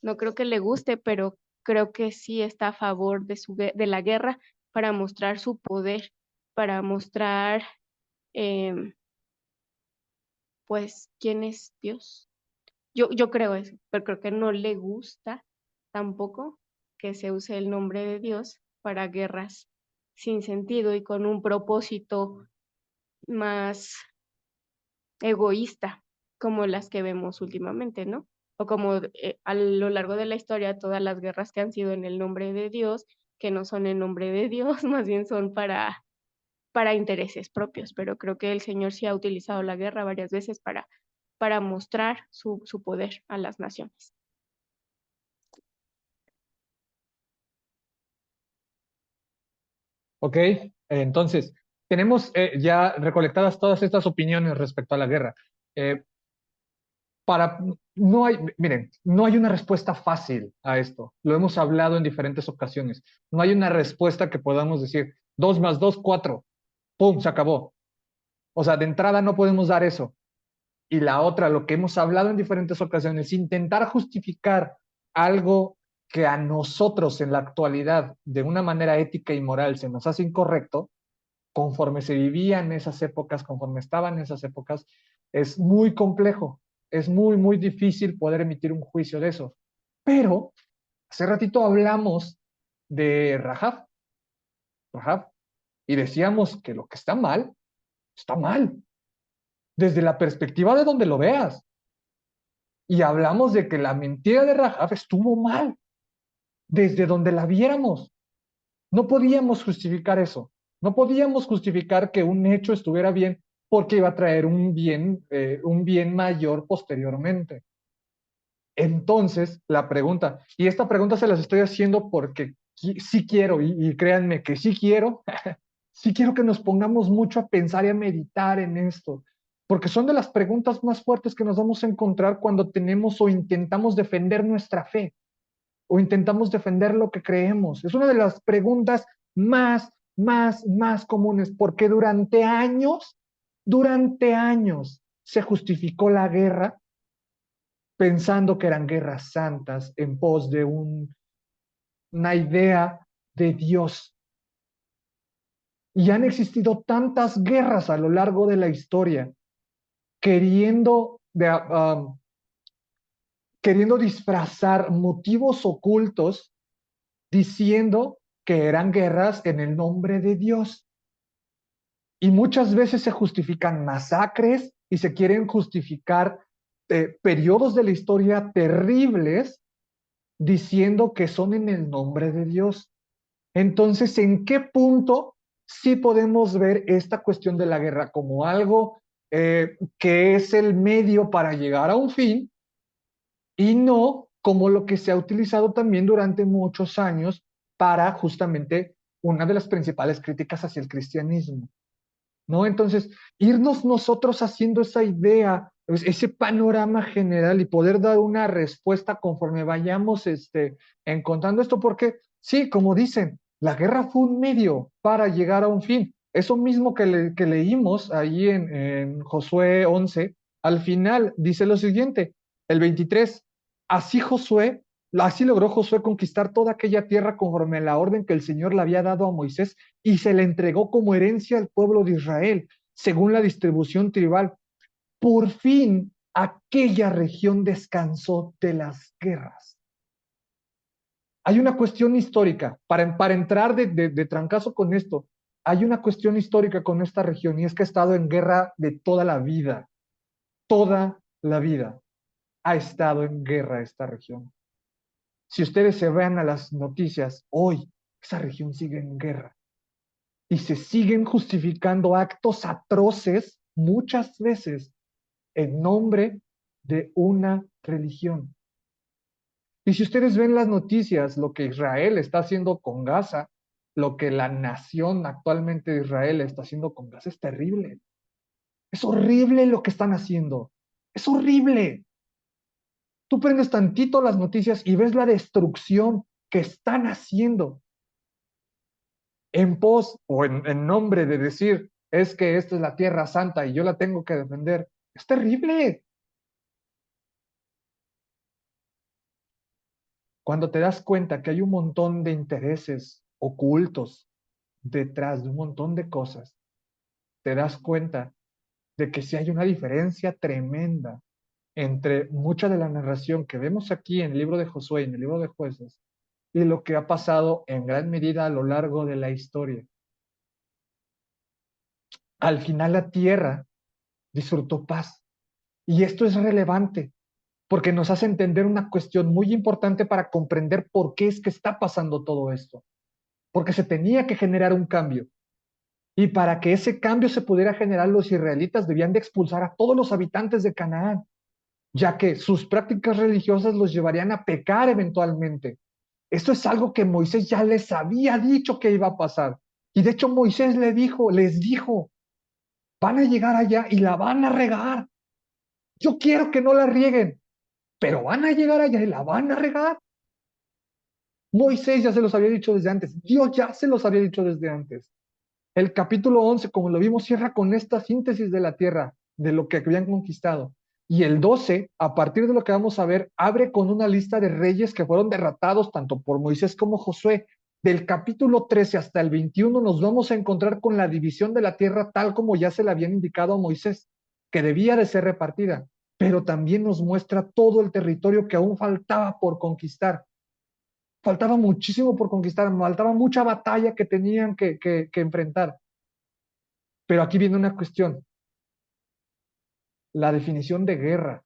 no creo que le guste, pero creo que sí está a favor de la guerra para mostrar su poder, para mostrar, pues, quién es Dios. Yo creo eso, pero creo que no le gusta tampoco que se use el nombre de Dios para guerras sin sentido y con un propósito más egoísta. como las que vemos últimamente, ¿no? O como a lo largo de la historia, todas las guerras que han sido en el nombre de Dios, que no son en nombre de Dios, más bien son para intereses propios, pero creo que el Señor sí ha utilizado la guerra varias veces para mostrar su poder a las naciones. Ok, entonces, tenemos ya recolectadas todas estas opiniones respecto a la guerra. Eh, miren, no hay una respuesta fácil a esto. Lo hemos hablado en diferentes ocasiones. No hay una respuesta que podamos decir 2 más 2, 4. ¡Pum! Se acabó. O sea, de entrada no podemos dar eso. Y la otra, lo que hemos hablado en diferentes ocasiones, intentar justificar algo que a nosotros en la actualidad, de una manera ética y moral, se nos hace incorrecto, conforme se vivía en esas épocas, conforme estaban en esas épocas, es muy complejo, es muy, muy difícil poder emitir un juicio de eso. Pero hace ratito hablamos de Rahab, y decíamos que lo que está mal, desde la perspectiva de donde lo veas. Y hablamos de que la mentira de Rahab estuvo mal, desde donde la viéramos. No podíamos justificar eso. No podíamos justificar que un hecho estuviera bien porque iba a traer un bien mayor posteriormente. Entonces, la pregunta, y esta pregunta se las estoy haciendo porque sí quiero, y créanme que sí quiero, sí quiero que nos pongamos mucho a pensar y a meditar en esto, porque son de las preguntas más fuertes que nos vamos a encontrar cuando tenemos o intentamos defender nuestra fe, o intentamos defender lo que creemos. Es una de las preguntas más comunes, porque durante años se justificó la guerra pensando que eran guerras santas en pos de una idea de Dios. Y han existido tantas guerras a lo largo de la historia queriendo disfrazar motivos ocultos diciendo que eran guerras en el nombre de Dios. Y muchas veces se justifican masacres y se quieren justificar periodos de la historia terribles diciendo que son en el nombre de Dios. Entonces, ¿en qué punto sí podemos ver esta cuestión de la guerra como algo que es el medio para llegar a un fin y no como lo que se ha utilizado también durante muchos años para justamente una de las principales críticas hacia el cristianismo? ¿No? Entonces, irnos nosotros haciendo esa idea, ese panorama general y poder dar una respuesta conforme vayamos encontrando esto, porque sí, como dicen, la guerra fue un medio para llegar a un fin. Eso mismo que leímos ahí en Josué 11, al final dice lo siguiente, el 23, así logró Josué conquistar toda aquella tierra conforme a la orden que el Señor le había dado a Moisés y se le entregó como herencia al pueblo de Israel, según la distribución tribal. Por fin, aquella región descansó de las guerras. Hay una cuestión histórica, para entrar de trancazo con esto, hay una cuestión histórica con esta región y es que ha estado en guerra de toda la vida ha estado en guerra esta región. Si ustedes se vean a las noticias, hoy esa región sigue en guerra y se siguen justificando actos atroces muchas veces en nombre de una religión. Y si ustedes ven las noticias, lo que Israel está haciendo con Gaza, lo que la nación actualmente de Israel está haciendo con Gaza es terrible. Es horrible lo que están haciendo. Es horrible. Tú prendes tantito las noticias y ves la destrucción que están haciendo en pos o en nombre de decir, es que esta es la tierra santa y yo la tengo que defender. Es terrible. Cuando te das cuenta que hay un montón de intereses ocultos detrás de un montón de cosas, te das cuenta de que sí hay una diferencia tremenda entre mucha de la narración que vemos aquí en el libro de Josué y en el libro de Jueces y lo que ha pasado en gran medida a lo largo de la historia. Al final la tierra disfrutó paz Y esto es relevante porque nos hace entender una cuestión muy importante para comprender por qué es que está pasando todo esto. Porque se tenía que generar un cambio. Y para que ese cambio se pudiera generar, los israelitas debían de expulsar a todos los habitantes de Canaán, ya que sus prácticas religiosas los llevarían a pecar eventualmente. Esto es algo que Moisés ya les había dicho que iba a pasar. Y de hecho Moisés les dijo, van a llegar allá y la van a regar. Yo quiero que no la rieguen, pero van a llegar allá y la van a regar. Moisés ya se los había dicho desde antes. Dios ya se los había dicho desde antes. El capítulo 11, como lo vimos, cierra con esta síntesis de la tierra, de lo que habían conquistado. Y el 12, a partir de lo que vamos a ver, abre con una lista de reyes que fueron derrotados tanto por Moisés como Josué. Del capítulo 13 hasta el 21 nos vamos a encontrar con la división de la tierra tal como ya se le habían indicado a Moisés, que debía de ser repartida, pero también nos muestra todo el territorio que aún faltaba por conquistar. Faltaba muchísimo por conquistar, faltaba mucha batalla que tenían que enfrentar. Pero aquí viene una cuestión. La definición de guerra.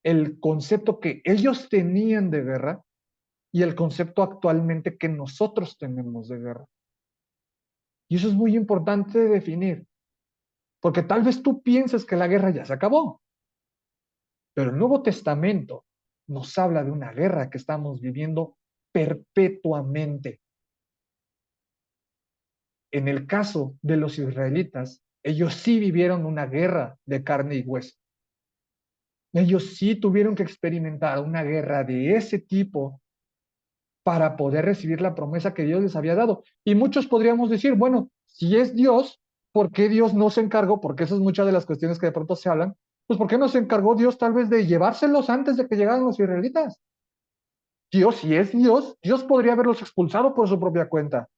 El concepto que ellos tenían de guerra y el concepto actualmente que nosotros tenemos de guerra. Y eso es muy importante de definir. Porque tal vez tú pienses que la guerra ya se acabó. Pero el Nuevo Testamento nos habla de una guerra que estamos viviendo perpetuamente. En el caso de los israelitas, ellos sí vivieron una guerra de carne y hueso. Ellos sí tuvieron que experimentar una guerra de ese tipo para poder recibir la promesa que Dios les había dado. Y muchos podríamos decir, bueno, si es Dios, ¿por qué Dios no se encargó? Porque esas es muchas de las cuestiones que de pronto se hablan. Pues ¿por qué no se encargó Dios tal vez de llevárselos antes de que llegaran los israelitas? Dios, si es Dios, Dios podría haberlos expulsado por su propia cuenta.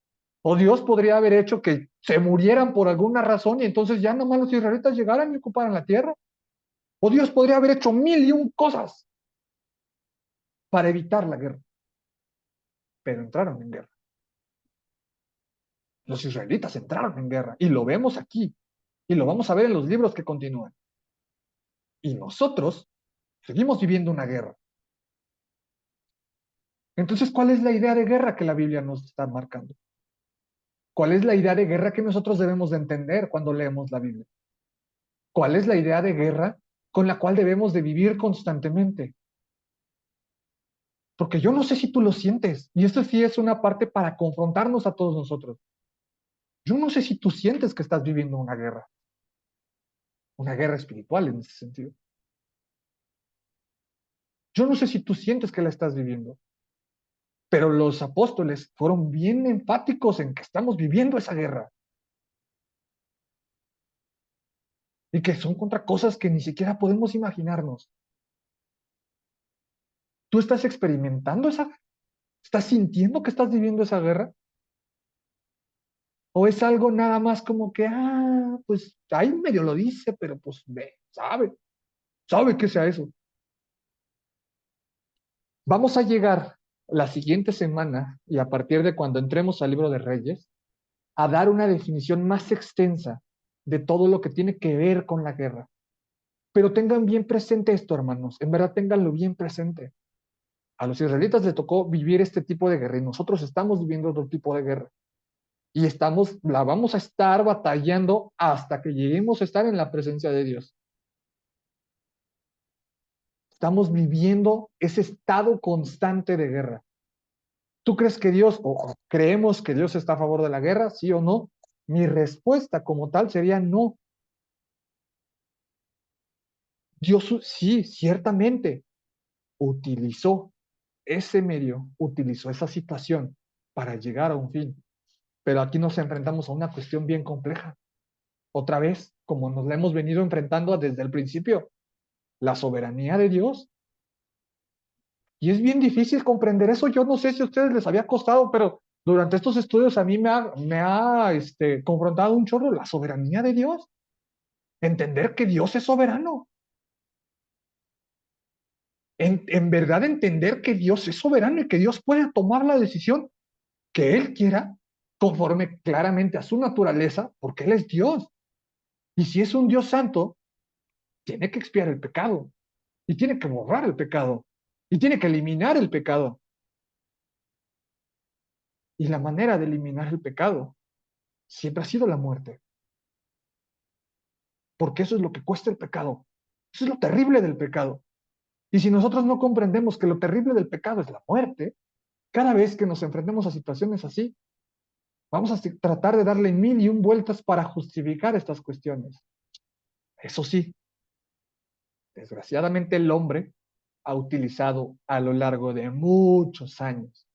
O Dios podría haber hecho que se murieran por alguna razón y entonces ya nomás los israelitas llegaran y ocuparan la tierra. O Dios podría haber hecho 1000 y un cosas para evitar la guerra. Pero entraron en guerra. Los israelitas entraron en guerra y lo vemos aquí. Y lo vamos a ver en los libros que continúan. Y nosotros seguimos viviendo una guerra. Entonces, ¿cuál es la idea de guerra que la Biblia nos está marcando? ¿Cuál es la idea de guerra que nosotros debemos de entender cuando leemos la Biblia? ¿Cuál es la idea de guerra con la cual debemos de vivir constantemente? Porque yo no sé si tú lo sientes, y esto sí es una parte para confrontarnos a todos nosotros. Yo no sé si tú sientes que estás viviendo una guerra espiritual en ese sentido. Yo no sé si tú sientes que la estás viviendo, pero los apóstoles fueron bien enfáticos en que estamos viviendo esa guerra. Y que son contra cosas que ni siquiera podemos imaginarnos. ¿Tú estás experimentando estás sintiendo que estás viviendo esa guerra? ¿O es algo nada más como que, pues ahí medio lo dice, pero pues sabe que sea eso? Vamos a llegar la siguiente semana, y a partir de cuando entremos al libro de Reyes, a dar una definición más extensa de todo lo que tiene que ver con la guerra. Pero tengan bien presente esto, hermanos, en verdad ténganlo bien presente. A los israelitas les tocó vivir este tipo de guerra y nosotros estamos viviendo otro tipo de guerra. Y la vamos a estar batallando hasta que lleguemos a estar en la presencia de Dios. Estamos viviendo ese estado constante de guerra. ¿Tú crees que Dios, o creemos que Dios está a favor de la guerra, sí o no? Mi respuesta como tal sería no. Dios sí, ciertamente, utilizó ese medio, utilizó esa situación para llegar a un fin. Pero aquí nos enfrentamos a una cuestión bien compleja. Otra vez, como nos la hemos venido enfrentando desde el principio, la soberanía de Dios. Y es bien difícil comprender eso. Yo no sé si a ustedes les había costado, pero durante estos estudios a mí me ha confrontado un chorro la soberanía de Dios. Entender que Dios es soberano. En verdad entender que Dios es soberano y que Dios puede tomar la decisión que Él quiera, conforme claramente a su naturaleza, porque Él es Dios. Y si es un Dios santo, tiene que expiar el pecado, y tiene que borrar el pecado, y tiene que eliminar el pecado. Y la manera de eliminar el pecado siempre ha sido la muerte. Porque eso es lo que cuesta el pecado. Eso es lo terrible del pecado. Y si nosotros no comprendemos que lo terrible del pecado es la muerte, cada vez que nos enfrentemos a situaciones así, vamos a tratar de darle 1001 vueltas para justificar estas cuestiones. Eso sí, desgraciadamente el hombre ha utilizado a lo largo de muchos años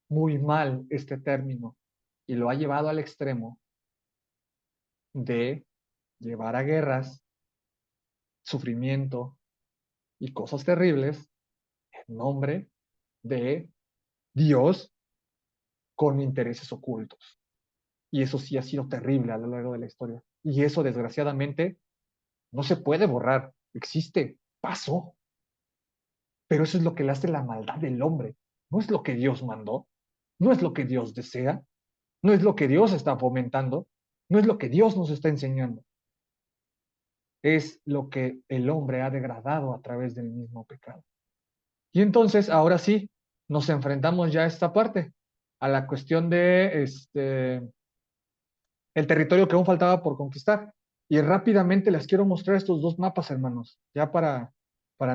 muy mal este término y lo ha llevado al extremo de llevar a guerras, sufrimiento y cosas terribles en nombre de Dios con intereses ocultos. Y eso sí ha sido terrible a lo largo de la historia. Y eso, desgraciadamente, no se puede borrar. Existe, pasó. Pero eso es lo que le hace la maldad del hombre. No es lo que Dios mandó, no es lo que Dios desea, no es lo que Dios está fomentando, no es lo que Dios nos está enseñando. Es lo que el hombre ha degradado a través del mismo pecado. Y entonces, ahora sí, nos enfrentamos ya a esta parte, a la cuestión de el territorio que aún faltaba por conquistar. Y rápidamente les quiero mostrar estos dos mapas, hermanos, ya para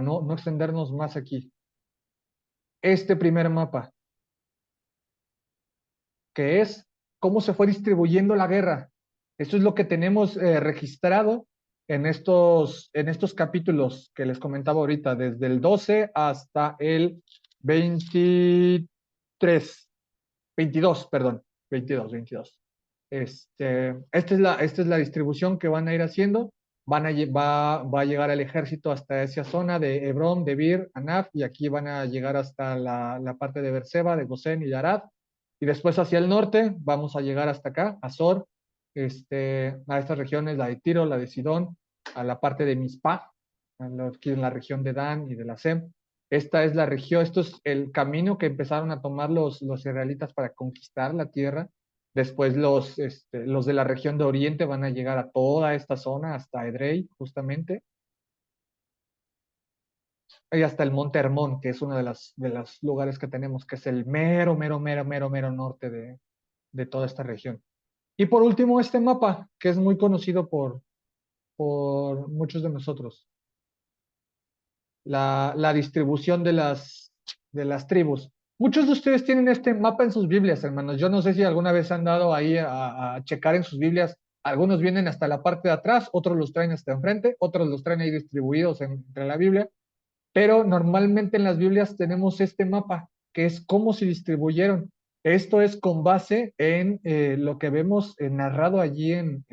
no extendernos más aquí. Este primer mapa, que es cómo se fue distribuyendo la guerra. Esto es lo que tenemos registrado en estos capítulos que les comentaba ahorita, desde el 12 hasta el 22, perdón, 22. Esta es la distribución que van a ir haciendo. Va a llegar el ejército hasta esa zona de Hebrón, Debir, Anaf, y aquí van a llegar hasta la parte de Beerseba, de Gosén y de Arad. Y después hacia el norte vamos a llegar hasta acá, a Zor, a estas regiones, la de Tiro, la de Sidón, a la parte de Mizpah, aquí en la región de Dan y de la Sem. Esta es la región, esto es el camino que empezaron a tomar los israelitas para conquistar la tierra. Después los de la región de Oriente van a llegar a toda esta zona, hasta Edrei, justamente. Y hasta el Monte Hermón, que es uno de los lugares que tenemos, que es el mero norte de toda esta región. Y por último, este mapa, que es muy conocido por muchos de nosotros. La distribución de las tribus. Muchos de ustedes tienen este mapa en sus Biblias, hermanos. Yo no sé si alguna vez han dado ahí a checar en sus Biblias. Algunos vienen hasta la parte de atrás, otros los traen hasta enfrente, otros los traen ahí distribuidos entre la Biblia. Pero normalmente en las Biblias tenemos este mapa, que es cómo se distribuyeron. Esto es con base en lo que vemos narrado allí en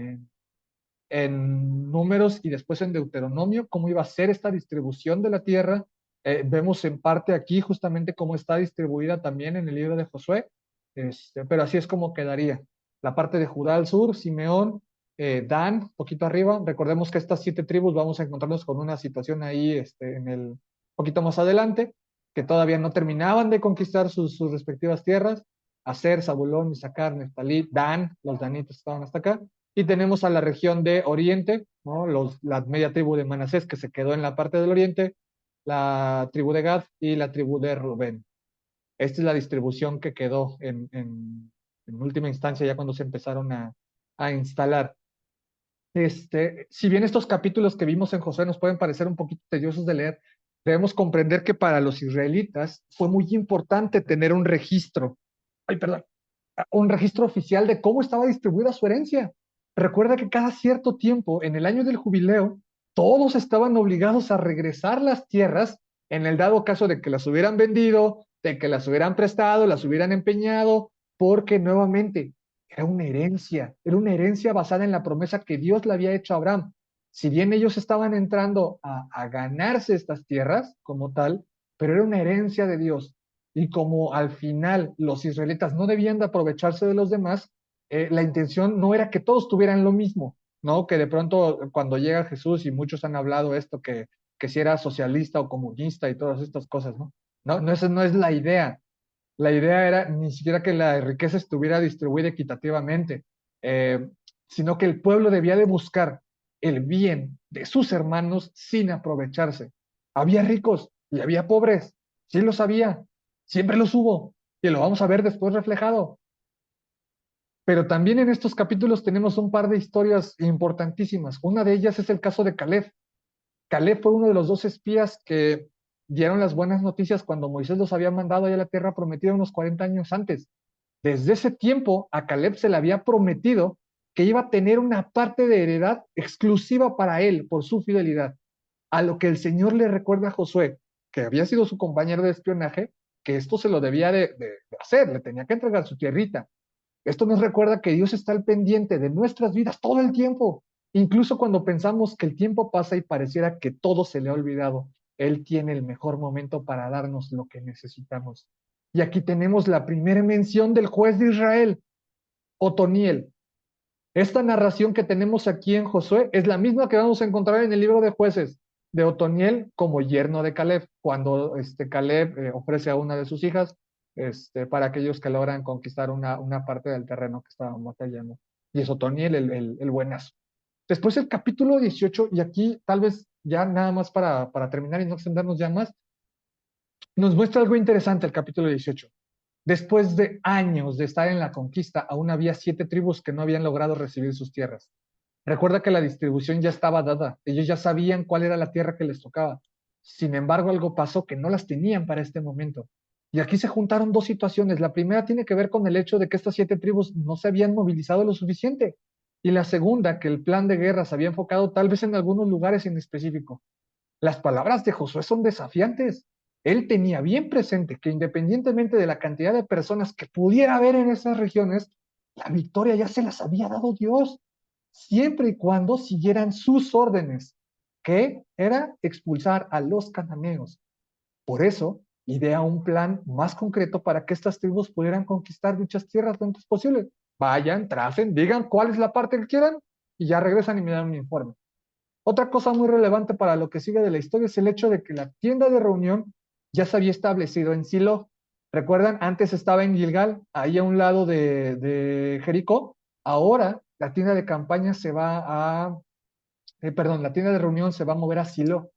Números y después en Deuteronomio, cómo iba a ser esta distribución de la tierra. Vemos en parte aquí justamente cómo está distribuida también en el libro de Josué, pero así es como quedaría. La parte de Judá al sur, Simeón, Dan, poquito arriba. Recordemos que estas 7 tribus vamos a encontrarnos con una situación ahí poquito más adelante, que todavía no terminaban de conquistar sus respectivas tierras. Aser, Zabulón, Isaacar, Neftalí, Dan, los danitas estaban hasta acá. Y tenemos a la región de Oriente, ¿no? La media tribu de Manasés, que se quedó en la parte del Oriente, la tribu de Gad y la tribu de Rubén. Esta es la distribución que quedó en última instancia, ya cuando se empezaron a instalar. Si bien estos capítulos que vimos en Josué nos pueden parecer un poquito tediosos de leer, debemos comprender que para los israelitas fue muy importante tener un registro oficial de cómo estaba distribuida su herencia. Recuerda que cada cierto tiempo, en el año del jubileo, todos estaban obligados a regresar las tierras en el dado caso de que las hubieran vendido, de que las hubieran prestado, las hubieran empeñado, porque nuevamente era una herencia basada en la promesa que Dios le había hecho a Abraham. Si bien ellos estaban entrando a ganarse estas tierras como tal, pero era una herencia de Dios. Y como al final los israelitas no debían de aprovecharse de los demás, la intención no era que todos tuvieran lo mismo, ¿no? Que de pronto cuando llega Jesús y muchos han hablado esto, que si era socialista o comunista y todas estas cosas, ¿no? No, esa no es la idea. La idea era ni siquiera que la riqueza estuviera distribuida equitativamente, sino que el pueblo debía de buscar el bien de sus hermanos sin aprovecharse. Había ricos y había pobres, sí lo sabía, siempre los hubo, y lo vamos a ver después reflejado. Pero también en estos capítulos tenemos un par de historias importantísimas. Una de ellas es el caso de Caleb. Caleb fue uno de los 2 espías que dieron las buenas noticias cuando Moisés los había mandado allá a la tierra prometida unos 40 años antes. Desde ese tiempo a Caleb se le había prometido que iba a tener una parte de heredad exclusiva para él por su fidelidad. A lo que el Señor le recuerda a Josué, que había sido su compañero de espionaje, que esto se lo debía de hacer, le tenía que entregar su tierrita. Esto nos recuerda que Dios está al pendiente de nuestras vidas todo el tiempo, incluso cuando pensamos que el tiempo pasa y pareciera que todo se le ha olvidado. Él tiene el mejor momento para darnos lo que necesitamos. Y aquí tenemos la primera mención del juez de Israel, Otoniel. Esta narración que tenemos aquí en Josué es la misma que vamos a encontrar en el libro de Jueces, de Otoniel como yerno de Caleb, cuando Caleb ofrece a una de sus hijas para aquellos que logran conquistar una parte del terreno que estaban batallando. Y es Otoniel el buenazo. Después el capítulo 18, y aquí tal vez ya nada más para terminar y no extendernos ya más, nos muestra algo interesante el capítulo 18. Después de años de estar en la conquista, aún había 7 tribus que no habían logrado recibir sus tierras. Recuerda que la distribución ya estaba dada, ellos ya sabían cuál era la tierra que les tocaba. Sin embargo, algo pasó que no las tenían para este momento. Y aquí se juntaron 2 situaciones. La primera tiene que ver con el hecho de que estas 7 tribus no se habían movilizado lo suficiente. Y la segunda, que el plan de guerra se había enfocado tal vez en algunos lugares en específico. Las palabras de Josué son desafiantes. Él tenía bien presente que independientemente de la cantidad de personas que pudiera haber en esas regiones, la victoria ya se las había dado Dios, siempre y cuando siguieran sus órdenes, que era expulsar a los cananeos. Por eso, idea un plan más concreto para que estas tribus pudieran conquistar dichas tierras lo antes posible. Vayan, tracen, digan cuál es la parte que quieran y ya regresan y me dan un informe. Otra cosa muy relevante para lo que sigue de la historia es el hecho de que la tienda de reunión ya se había establecido en Silo. ¿Recuerdan? Antes estaba en Gilgal, ahí a un lado de Jericó. Ahora la tienda de campaña se va a, la tienda de reunión se va a mover a Silo.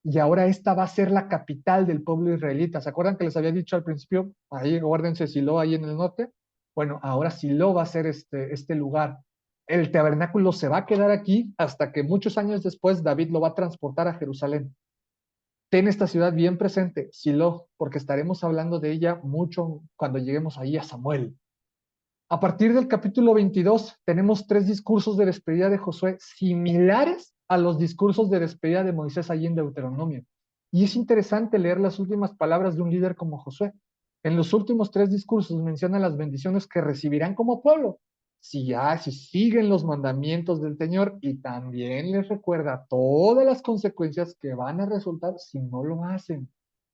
Y ahora esta va a ser la capital del pueblo israelita. ¿Se acuerdan que les había dicho al principio? Ahí, guárdense Silo, ahí en el norte. Bueno, ahora Silo va a ser este lugar. El tabernáculo se va a quedar aquí hasta que muchos años después David lo va a transportar a Jerusalén. Ten esta ciudad bien presente, Silo, porque estaremos hablando de ella mucho cuando lleguemos ahí a Samuel. A partir del capítulo 22 tenemos 3 discursos de despedida de Josué similares a los discursos de despedida de Moisés allí en Deuteronomio. Y es interesante leer las últimas palabras de un líder como Josué. En los últimos 3 discursos menciona las bendiciones que recibirán como pueblo, si siguen los mandamientos del Señor, y también les recuerda todas las consecuencias que van a resultar si no lo hacen.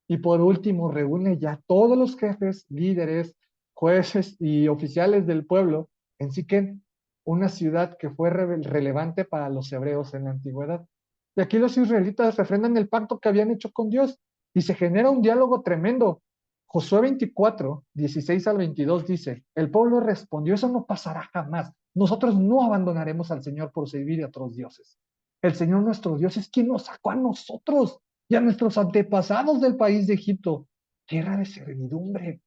Y por último, reúne ya todos los jefes, líderes, jueces y oficiales del pueblo en Siquén, una ciudad que fue relevante para los hebreos en la antigüedad. Y aquí los israelitas refrendan el pacto que habían hecho con Dios y se genera un diálogo tremendo. Josué 24, 16 al 22 dice, el pueblo respondió, eso no pasará jamás. Nosotros no abandonaremos al Señor por servir a otros dioses. El Señor nuestro Dios es quien nos sacó a nosotros y a nuestros antepasados del país de Egipto, tierra de servidumbre.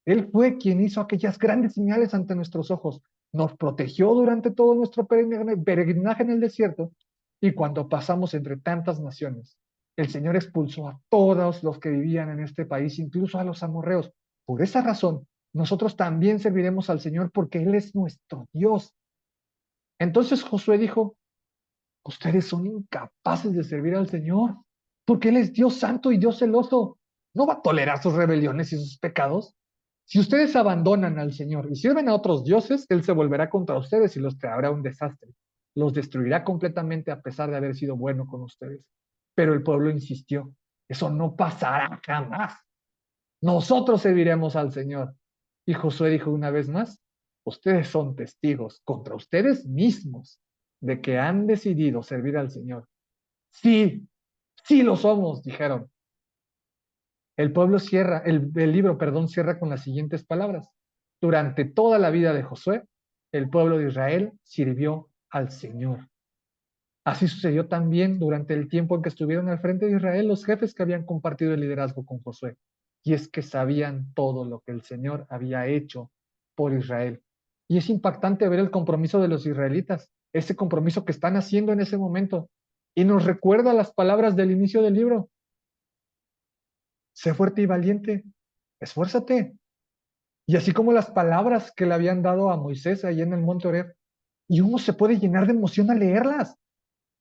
Él fue quien hizo aquellas grandes señales ante nuestros ojos, nos protegió durante todo nuestro peregrinaje en el desierto y cuando pasamos entre tantas naciones. El Señor expulsó a todos los que vivían en este país, incluso a los amorreos. Por esa razón, nosotros también serviremos al Señor porque Él es nuestro Dios. Entonces Josué dijo, ustedes son incapaces de servir al Señor, porque Él es Dios santo y Dios celoso. No va a tolerar sus rebeliones y sus pecados. Si ustedes abandonan al Señor y sirven a otros dioses, Él se volverá contra ustedes y los traerá un desastre. Los destruirá completamente a pesar de haber sido bueno con ustedes. Pero el pueblo insistió, eso no pasará jamás. Nosotros serviremos al Señor. Y Josué dijo una vez más, ustedes son testigos contra ustedes mismos de que han decidido servir al Señor. Sí, sí lo somos, dijeron. El pueblo cierra, el libro cierra con las siguientes palabras. Durante toda la vida de Josué, el pueblo de Israel sirvió al Señor. Así sucedió también durante el tiempo en que estuvieron al frente de Israel los jefes que habían compartido el liderazgo con Josué. Y es que sabían todo lo que el Señor había hecho por Israel. Y es impactante ver el compromiso de los israelitas, ese compromiso que están haciendo en ese momento. Y nos recuerda las palabras del inicio del libro. Sé fuerte y valiente, esfuérzate. Y así como las palabras que le habían dado a Moisés ahí en el monte Horeb. Y uno se puede llenar de emoción al leerlas.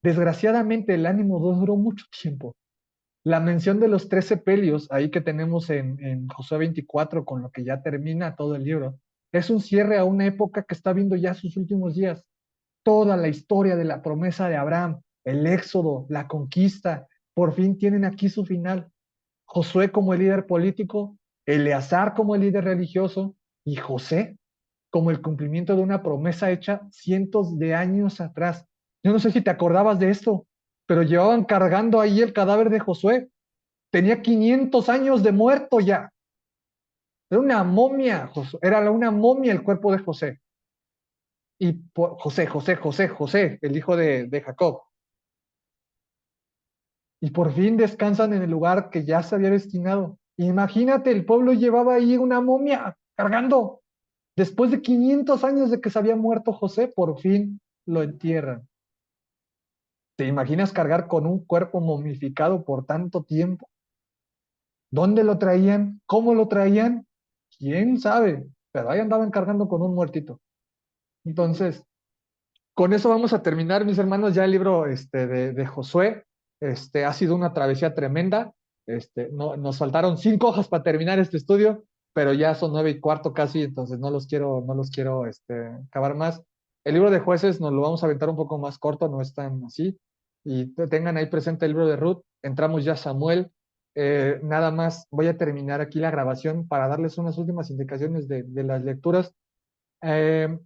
Desgraciadamente el ánimo duró mucho tiempo. La mención de los 13 pelios, ahí que tenemos en Josué 24, con lo que ya termina todo el libro, es un cierre a una época que está viendo ya sus últimos días. Toda la historia de la promesa de Abraham, el éxodo, la conquista, por fin tienen aquí su final. Josué como el líder político, Eleazar como el líder religioso y José como el cumplimiento de una promesa hecha cientos de años atrás. Yo no sé si te acordabas de esto, pero llevaban cargando ahí el cadáver de Josué. Tenía 500 años de muerto ya. Era una momia, era una momia el cuerpo de José. Y José, el hijo de Jacob. Y por fin descansan en el lugar que ya se había destinado. Imagínate, el pueblo llevaba ahí una momia cargando. Después de 500 años de que se había muerto José, por fin lo entierran. ¿Te imaginas cargar con un cuerpo momificado por tanto tiempo? ¿Dónde lo traían? ¿Cómo lo traían? ¿Quién sabe? Pero ahí andaban cargando con un muertito. Entonces, con eso vamos a terminar, mis hermanos, ya el libro de Josué. Ha sido una travesía tremenda. No, nos faltaron 5 hojas para terminar este estudio, pero ya son 9:15 casi, entonces no los quiero acabar más. El libro de Jueces nos lo vamos a aventar un poco más corto, no es tan así. Y tengan ahí presente el libro de Ruth. Entramos ya a Samuel. Nada más voy a terminar aquí la grabación para darles unas últimas indicaciones de las lecturas.